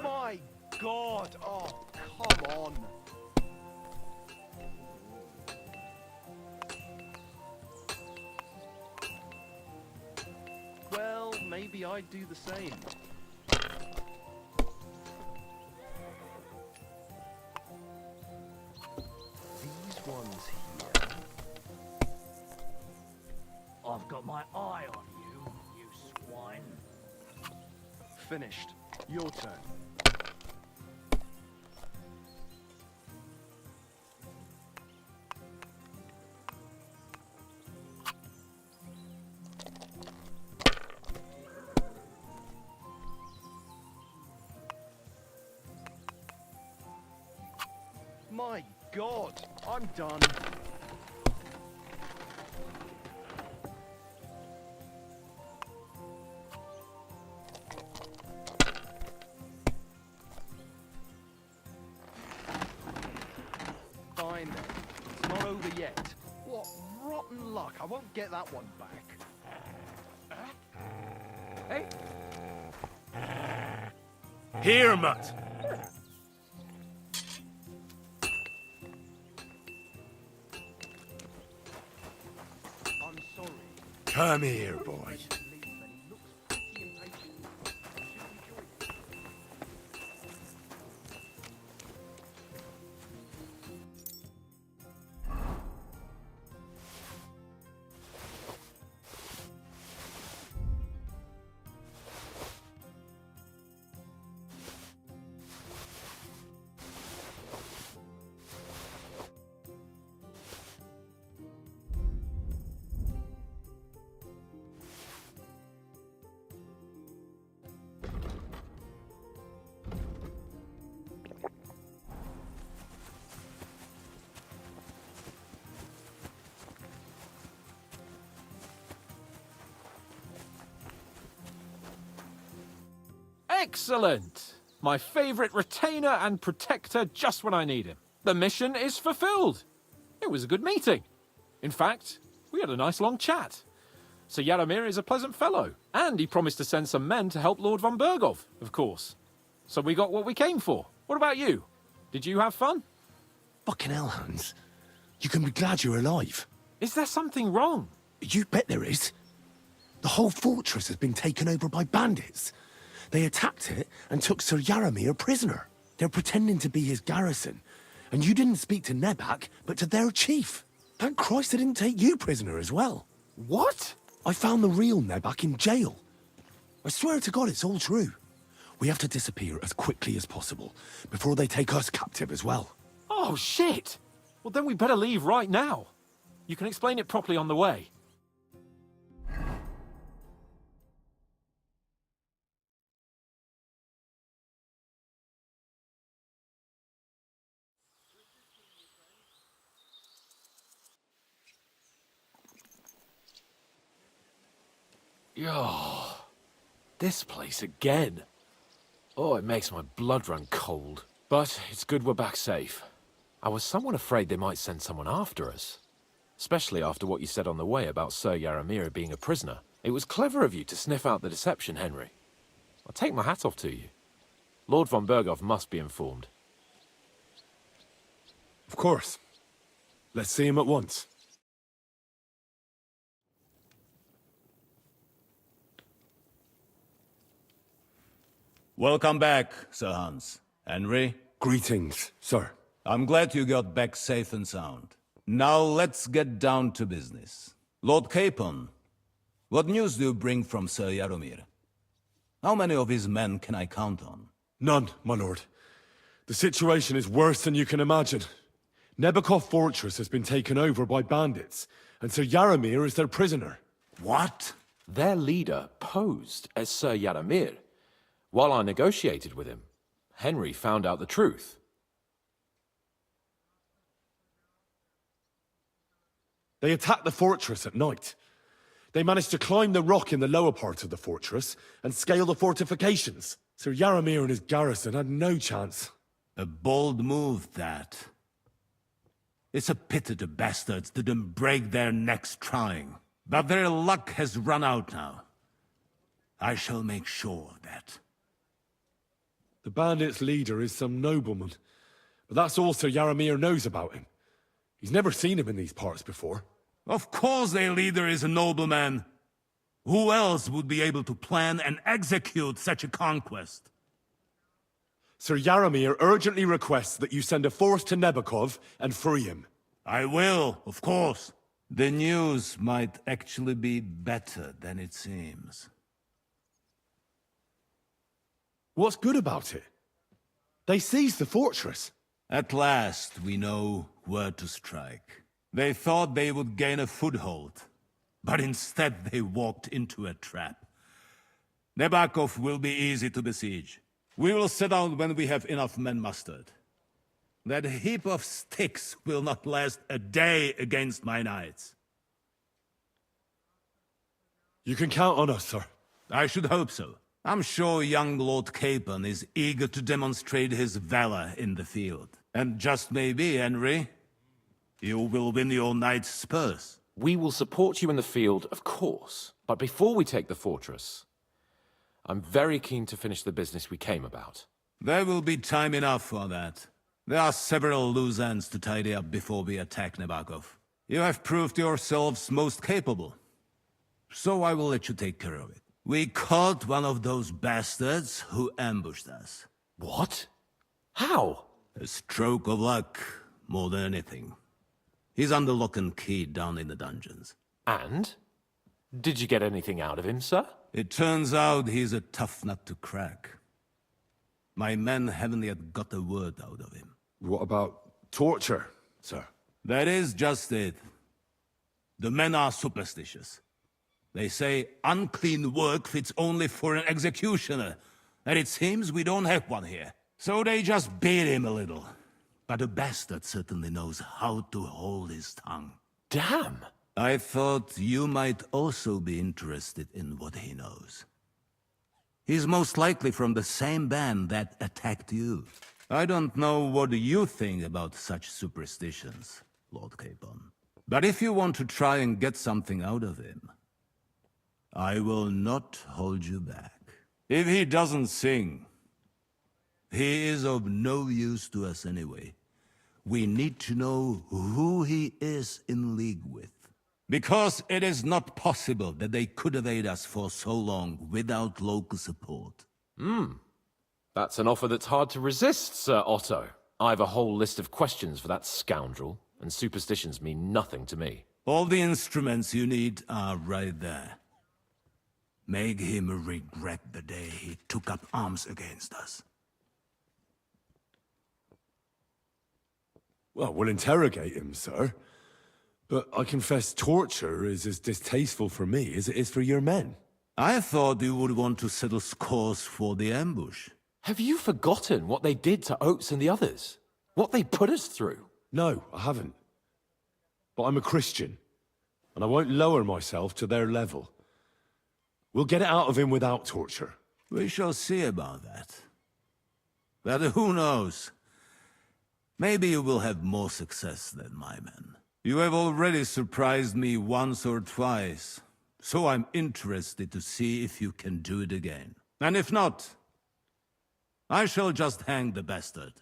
H: My God! Oh, come on. Well, maybe I'd do the same. These ones here.
G: I've got my eye on you, you swine.
H: Finished. Your turn. My God, I'm done. over yet. What rotten luck. I won't get that one back.
D: Hey,
E: Here, Mutt.
H: I'm sorry.
E: Come here, boy.
L: Excellent! My favourite retainer and protector just when I need him. The mission is fulfilled. It was a good meeting. In fact, we had a nice long chat. Sir Yaramir is a pleasant fellow, and he promised to send some men to help Lord von Bergov, of course. So we got what we came for. What about you? Did you have fun?
M: Fucking hell, Hans. You can be glad you're alive.
L: Is there something wrong?
M: You bet there is. The whole fortress has been taken over by bandits. They attacked it and took Sir Yaramir prisoner. They're pretending to be his garrison. And you didn't speak to Nebak, but to their chief. Thank Christ they didn't take you prisoner as well.
L: What?
M: I found the real Nebak in jail. I swear to God it's all true. We have to disappear as quickly as possible, before they take us captive as well.
L: Oh, shit! Well, then we better leave right now. You can explain it properly on the way. Oh, this place again. Oh, it makes my blood run cold. But it's good we're back safe. I was somewhat afraid they might send someone after us. Especially after what you said on the way about Sir Yaramir being a prisoner. It was clever of you to sniff out the deception, Henry. I'll take my hat off to you. Lord von Bergov must be informed.
E: Of course. Let's see him at once.
N: Welcome back, Sir Hans. Henry,
E: Greetings, sir.
N: I'm glad you got back safe and sound. Now let's get down to business. Lord Capon, what news do you bring from Sir Yaramir? How many of his men can I count on?
E: None, my lord. The situation is worse than you can imagine. Nebakov Fortress has been taken over by bandits, and Sir Yaramir is their prisoner.
N: What?
L: Their leader posed as Sir Yaramir. While I negotiated with him, Henry found out the truth.
E: They attacked the fortress at night. They managed to climb the rock in the lower part of the fortress and scale the fortifications. Sir Yaramir and his garrison had no chance.
N: A bold move, that. It's a pity the bastards didn't break their necks trying. But their luck has run out now. I shall make sure of that.
E: The bandits' leader is some nobleman, but that's all Sir Yaramir knows about him. He's never seen him in these parts before.
N: Of course their leader is a nobleman. Who else would be able to plan and execute such a conquest?
E: Sir Yaramir urgently requests that you send a force to Nebakov and free him.
N: I will, of course. The news might actually be better than it seems.
E: What's good about it? They seized the fortress.
N: At last, we know where to strike. They thought they would gain a foothold, but instead they walked into a trap. Nebakov will be easy to besiege. We will set out when we have enough men mustered. That heap of sticks will not last a day against my knights.
E: You can count on us, sir.
N: I should hope so. I'm sure young Lord Capon is eager to demonstrate his valor in the field. And just maybe, Henry, You will win your knight's spurs.
L: We will support you in the field, of course. But before we take the fortress, I'm very keen to finish the business we came about.
N: There will be time enough for that. There are several loose ends to tidy up before we attack Nebakov. You have proved yourselves most capable. So I will let you take care of it. We caught one of those bastards who ambushed us.
L: What? How?
N: A stroke of luck, more than anything. He's under lock and key down in the dungeons.
L: And? Did you get anything out of him, sir?
N: It turns out he's a tough nut to crack. My men haven't yet got a word out of him.
E: What about torture, sir?
N: That is just it. The men are superstitious. They say unclean work fits only for an executioner, and it seems we don't have one here. So they just beat him a little. But the bastard certainly knows how to hold his tongue.
L: Damn!
N: I thought you might also be interested in what he knows. He's most likely from the same band that attacked you. I don't know what you think about such superstitions, Lord Capon. But if you want to try and get something out of him, I will not hold you back. If he doesn't sing, he is of no use to us anyway. We need to know who he is in league with. Because it is not possible that they could evade us for so long without local support.
L: That's an offer that's hard to resist, Sir Otto. I've a whole list of questions for that scoundrel, and superstitions mean nothing to me.
N: All the instruments you need are right there. Make him regret the day he took up arms against us.
E: Well, we'll interrogate him, sir. But I confess torture is as distasteful for me as it is for your men.
N: I thought you would want to settle scores for the ambush.
L: Have you forgotten what they did to Oates and the others? What they put us through?
E: No, I haven't. But I'm a Christian, and I won't lower myself to their level. We'll get it out of him without torture.
N: We shall see about that. But who knows? Maybe you will have more success than my men. You have already surprised me once or twice, so I'm interested to see if you can do it again. And if not, I shall just hang the bastard.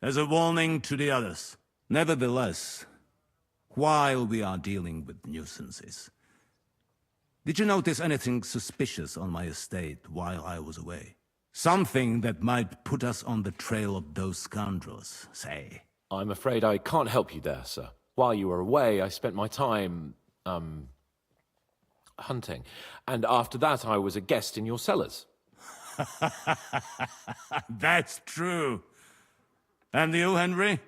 N: As a warning to the others. Nevertheless, while we are dealing with nuisances, did you notice anything suspicious on my estate while I was away? Something that might put us on the trail of those scoundrels, say.
L: I'm afraid I can't help you there, sir. While you were away, I spent my time, hunting. And after that, I was a guest in your cellars.
N: That's true. And you, Henry?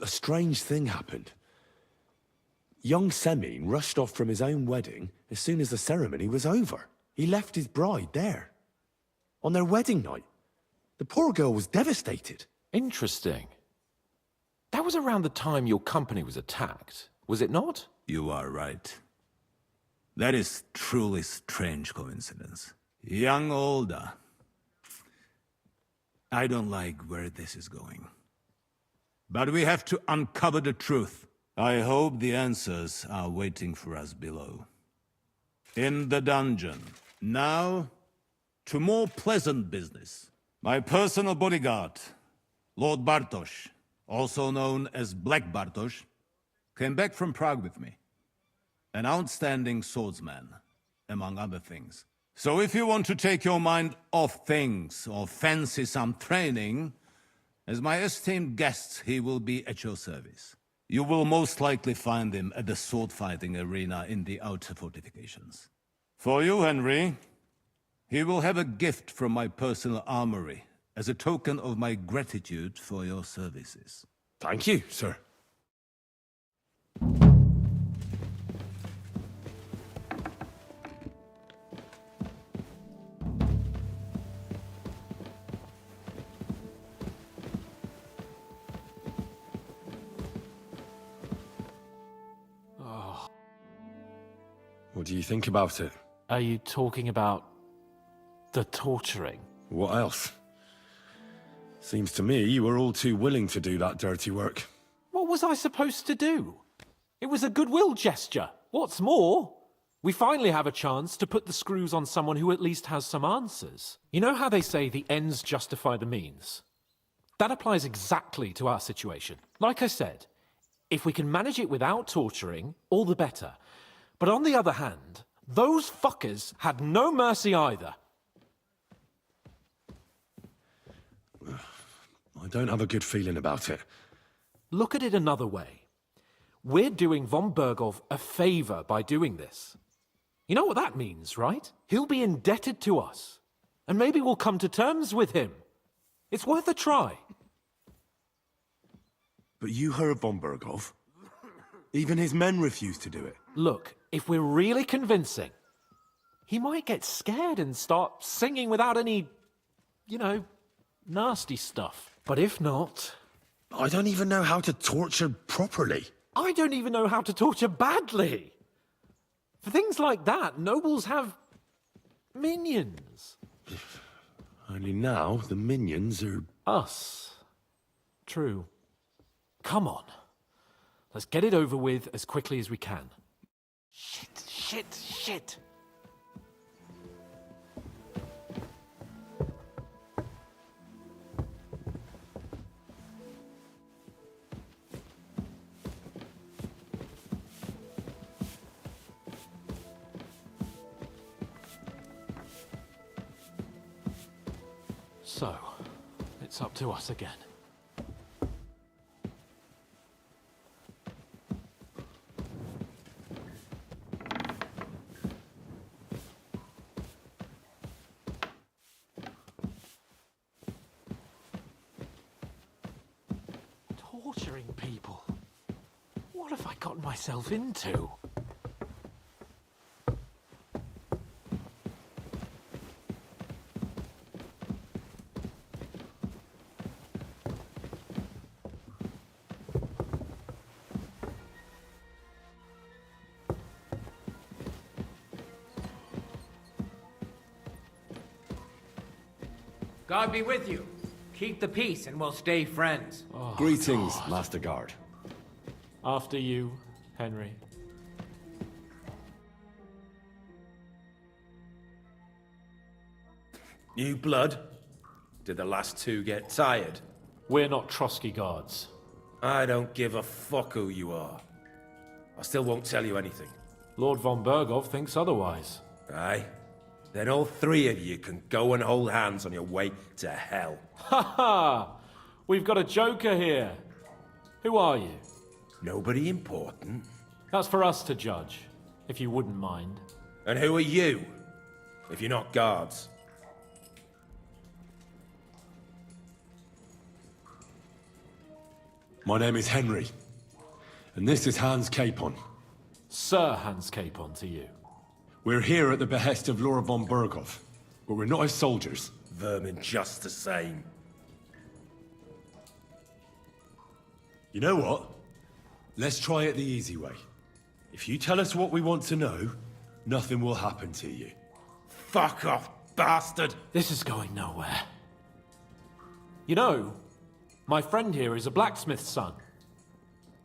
E: A strange thing happened. Young Semine rushed off from his own wedding as soon as the ceremony was over. He left his bride there. On their wedding night. The poor girl was devastated.
L: Interesting. That was around the time your company was attacked, was it not?
N: You are right. That is truly strange coincidence. Young Olda. I don't like where this is going. But we have to uncover the truth. I hope the answers are waiting for us below. In the dungeon. Now, to more pleasant business. My personal bodyguard, Lord Bartosz, also known as Black Bartosz, came back from Prague with me. An outstanding swordsman, among other things. So if you want to take your mind off things or fancy some training, as my esteemed guest, he will be at your service. You will most likely find him at the sword-fighting arena in the outer fortifications. For you, Henry, he will have a gift from my personal armory as a token of my gratitude for your services.
E: Thank you, sir. What do you think about it?
L: Are you talking about the torturing?
E: What else? Seems to me you were all too willing to do that dirty work.
L: What was I supposed to do? It was a goodwill gesture. What's more, we finally have a chance to put the screws on someone who at least has some answers. You know how they say the ends justify the means? That applies exactly to our situation. Like I said, if we can manage it without torturing, all the better. But on the other hand, those fuckers had no mercy either.
E: I don't have a good feeling about it.
L: Look at it another way. We're doing von Berghoff a favor by doing this. You know what that means, right? He'll be indebted to us. And maybe we'll come to terms with him. It's worth a try.
M: But you heard von Berghoff. Even his men refused to do it.
L: Look, if we're really convincing, he might get scared and start singing without any, nasty stuff. But if not...
M: I don't even know how to torture properly.
L: I don't even know how to torture badly. For things like that, nobles have minions.
M: Only now the minions are...
L: Us. True. Come on. Let's get it over with as quickly as we can. Shit. So, it's up to us again. Torturing people? What have I gotten myself into?
D: God be with you. Keep the peace and we'll stay friends.
L: Oh,
E: Greetings,
L: God.
E: Master Guard.
L: After you, Henry.
O: New blood? Did the last two get tired?
L: We're not Trotsky guards.
O: I don't give a fuck who you are. I still won't tell you anything.
L: Lord von Berghoff thinks otherwise.
O: Aye? Then all three of you can go and hold hands on your way to hell.
L: Ha ha! We've got a joker here. Who are you?
O: Nobody important.
L: That's for us to judge, if you wouldn't mind.
O: And who are you, if you're not guards?
E: My name is Henry, and this is Hans Capon.
L: Sir Hans Capon to you.
E: We're here at the behest of Lord von Berghoff, but we're not his soldiers.
O: Vermin just the same.
E: You know what? Let's try it the easy way. If you tell us what we want to know, nothing will happen to you.
O: Fuck off, bastard!
L: This is going nowhere. You know, my friend here is a blacksmith's son.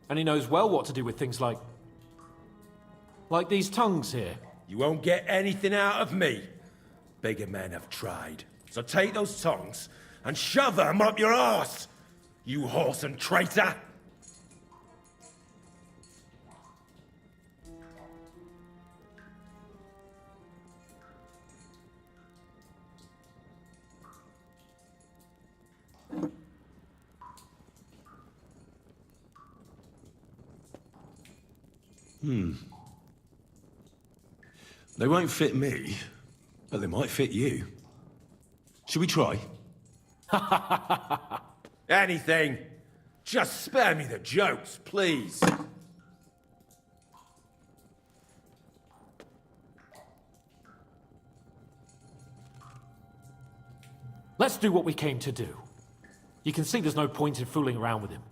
L: And he knows well what to do with things like these tongues here.
O: You won't get anything out of me. Bigger men have tried. So take those tongs and shove them up your arse, you horse and traitor!
E: They won't fit me, but they might fit you. Should we try?
O: Anything. Just spare me the jokes, please.
L: Let's do what we came to do. You can see there's no point in fooling around with him.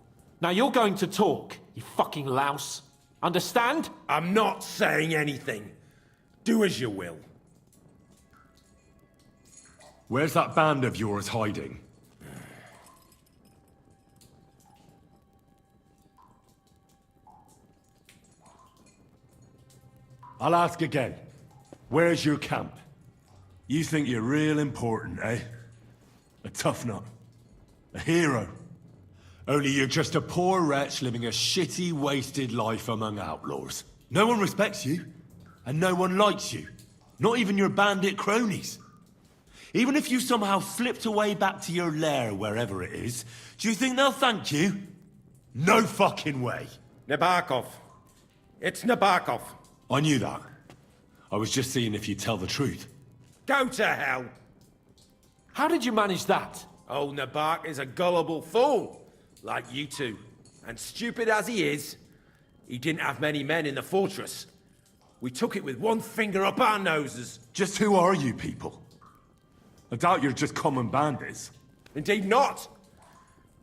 L: Now you're going to talk, you fucking louse. Understand?
O: I'm not saying anything. Do as you will.
E: Where's that band of yours hiding? I'll ask again. Where's your camp? You think you're real important, eh? A tough nut. A hero. Only you're just a poor wretch living a shitty, wasted life among outlaws. No one respects you, and no one likes you. Not even your bandit cronies. Even if you somehow slipped away back to your lair, wherever it is, do you think they'll thank you? No fucking way.
O: Nabokov. It's Nabokov.
E: I knew that. I was just seeing if you'd tell the truth.
O: Go to hell.
L: How did you manage that?
O: Old Nabok is a gullible fool, like you two. And stupid as he is, he didn't have many men in the fortress. We took it with one finger up our noses.
E: Just who are you people? I doubt you're just common bandits.
O: Indeed not.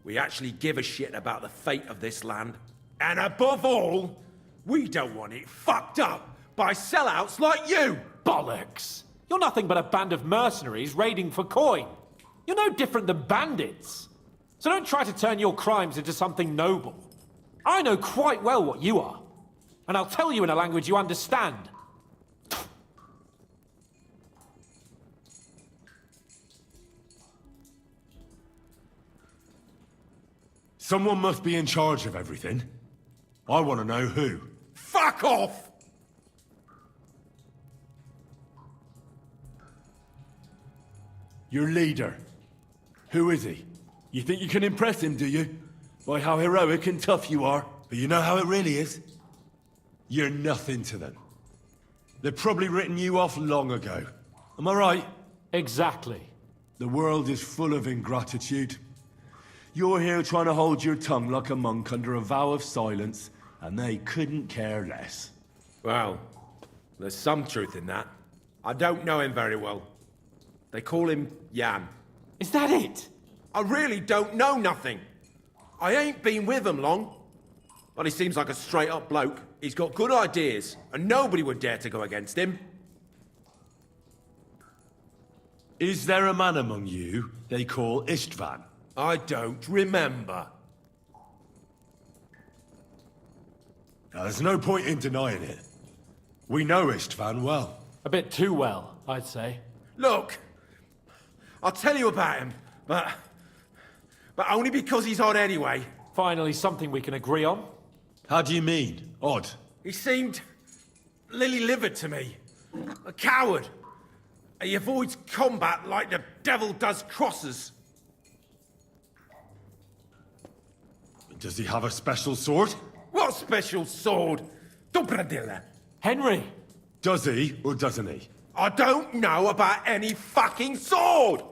O: We actually give a shit about the fate of this land. And above all, we don't want it fucked up by sellouts like you!
L: Bollocks! You're nothing but a band of mercenaries raiding for coin. You're no different than bandits. So don't try to turn your crimes into something noble. I know quite well what you are. And I'll tell you in a language you understand.
E: Someone must be in charge of everything. I want to know who.
O: Fuck off!
E: Your leader. Who is he? You think you can impress him, do you? By how heroic and tough you are. But you know how it really is? You're nothing to them. They've probably written you off long ago. Am I right?
L: Exactly.
E: The world is full of ingratitude. You're here trying to hold your tongue like a monk under a vow of silence, and they couldn't care less.
O: Well, there's some truth in that. I don't know him very well. They call him Jan.
L: Is that it?
O: I really don't know nothing. I ain't been with him long. But he seems like a straight-up bloke. He's got good ideas, and nobody would dare to go against him.
E: Is there a man among you they call Istvan?
O: I don't remember.
E: Now, there's no point in denying it. We know Istvan well.
L: A bit too well, I'd say.
O: Look, I'll tell you about him, but only because he's odd anyway.
L: Finally, something we can agree on.
E: How do you mean, odd?
O: He seemed lily-livered to me. A coward. He avoids combat like the devil does crosses.
E: Does he have a special sword?
O: What special sword? Dobradilla.
L: Henry!
E: Does he, or doesn't he?
O: I don't know about any fucking sword!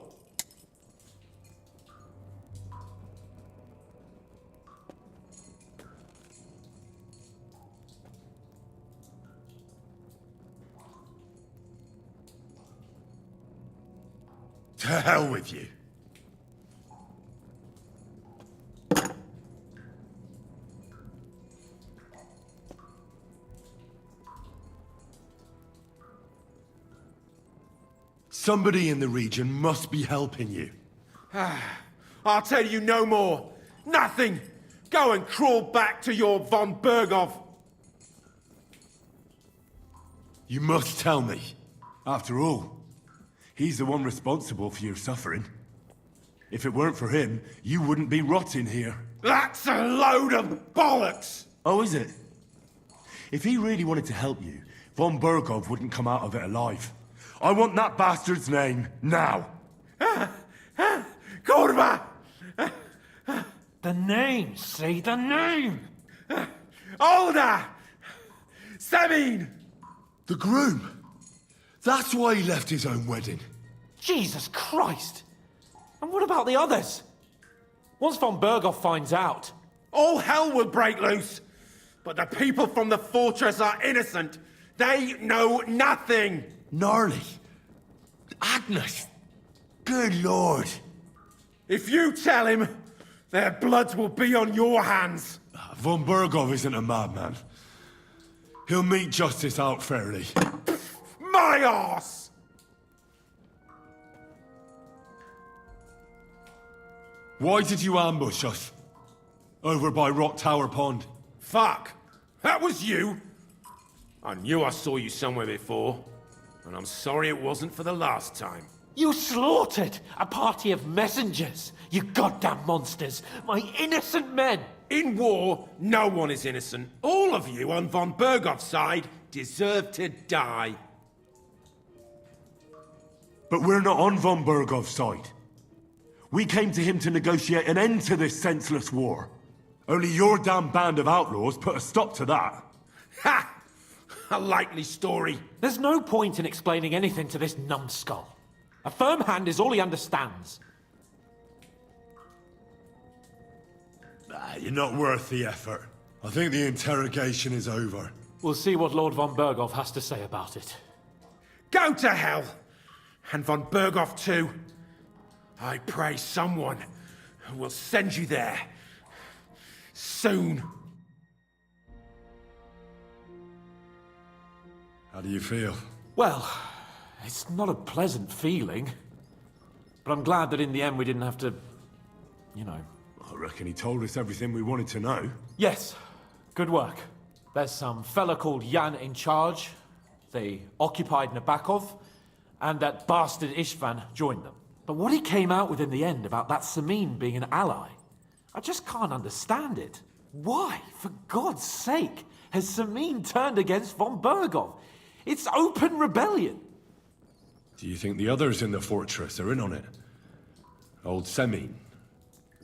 E: To hell with you. Somebody in the region must be helping you.
O: I'll tell you no more. Nothing! Go and crawl back to your von Berghoff.
E: You must tell me. After all, he's the one responsible for your suffering. If it weren't for him, you wouldn't be rotting here.
O: That's a load of bollocks!
E: Oh, is it? If he really wanted to help you, von Berghoff wouldn't come out of it alive. I want that bastard's name, now!
O: Kurva!
L: The name, see the name!
O: Olda! Sabine!
E: The groom! That's why he left his own wedding.
L: Jesus Christ! And what about the others? Once von Berghoff finds out...
O: All hell will break loose! But the people from the fortress are innocent! They know nothing!
E: Gnarly. Agnes. Good lord.
O: If you tell him, their blood will be on your hands.
E: Von Berghoff isn't a madman. He'll mete justice out fairly.
O: my arse!
E: Why did you ambush us? Over by Rock Tower Pond.
O: Fuck! That was you! I knew I saw you somewhere before, and I'm sorry it wasn't for the last time.
L: You slaughtered a party of messengers, you goddamn monsters! My innocent men!
O: In war, no one is innocent. All of you on von Bergov's side deserve to die.
E: But we're not on von Bergov's side. We came to him to negotiate an end to this senseless war. Only your damn band of outlaws put a stop to that.
O: Ha! A likely story.
L: There's no point in explaining anything to this numbskull. A firm hand is all he understands.
E: You're not worth the effort. I think the interrogation is over.
L: We'll see what Lord von Bergov has to say about it.
O: Go to hell! And von Bergov too. I pray someone will send you there. Soon.
E: How do you feel?
L: Well, it's not a pleasant feeling. But I'm glad that in the end we didn't have to, you know...
E: I reckon he told us everything we wanted to know.
L: Yes, good work. There's some fella called Jan in charge. They occupied Nabokov, and that bastard Istvan joined them. But what he came out with in the end about that Samin being an ally, I just can't understand it. Why, for God's sake, has Samin turned against von Bergov? It's open rebellion.
E: Do you think the others in the fortress are in on it? Old Semin?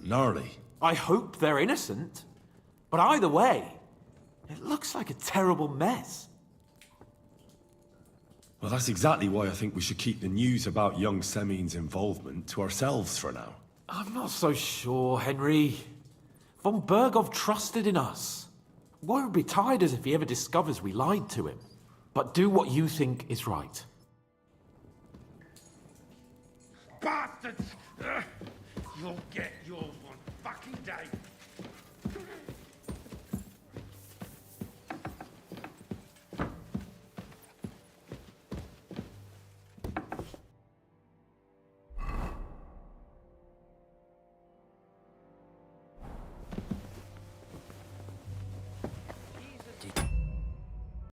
E: Gnarly?
L: I hope they're innocent. But either way, it looks like a terrible mess.
E: Well, that's exactly why I think we should keep the news about young Semin's involvement to ourselves for now.
L: I'm not so sure, Henry. Von Bergov trusted in us. Won't be tired as if he ever discovers we lied to him. But do what you think is right.
O: Bastards! You'll get yours one fucking day.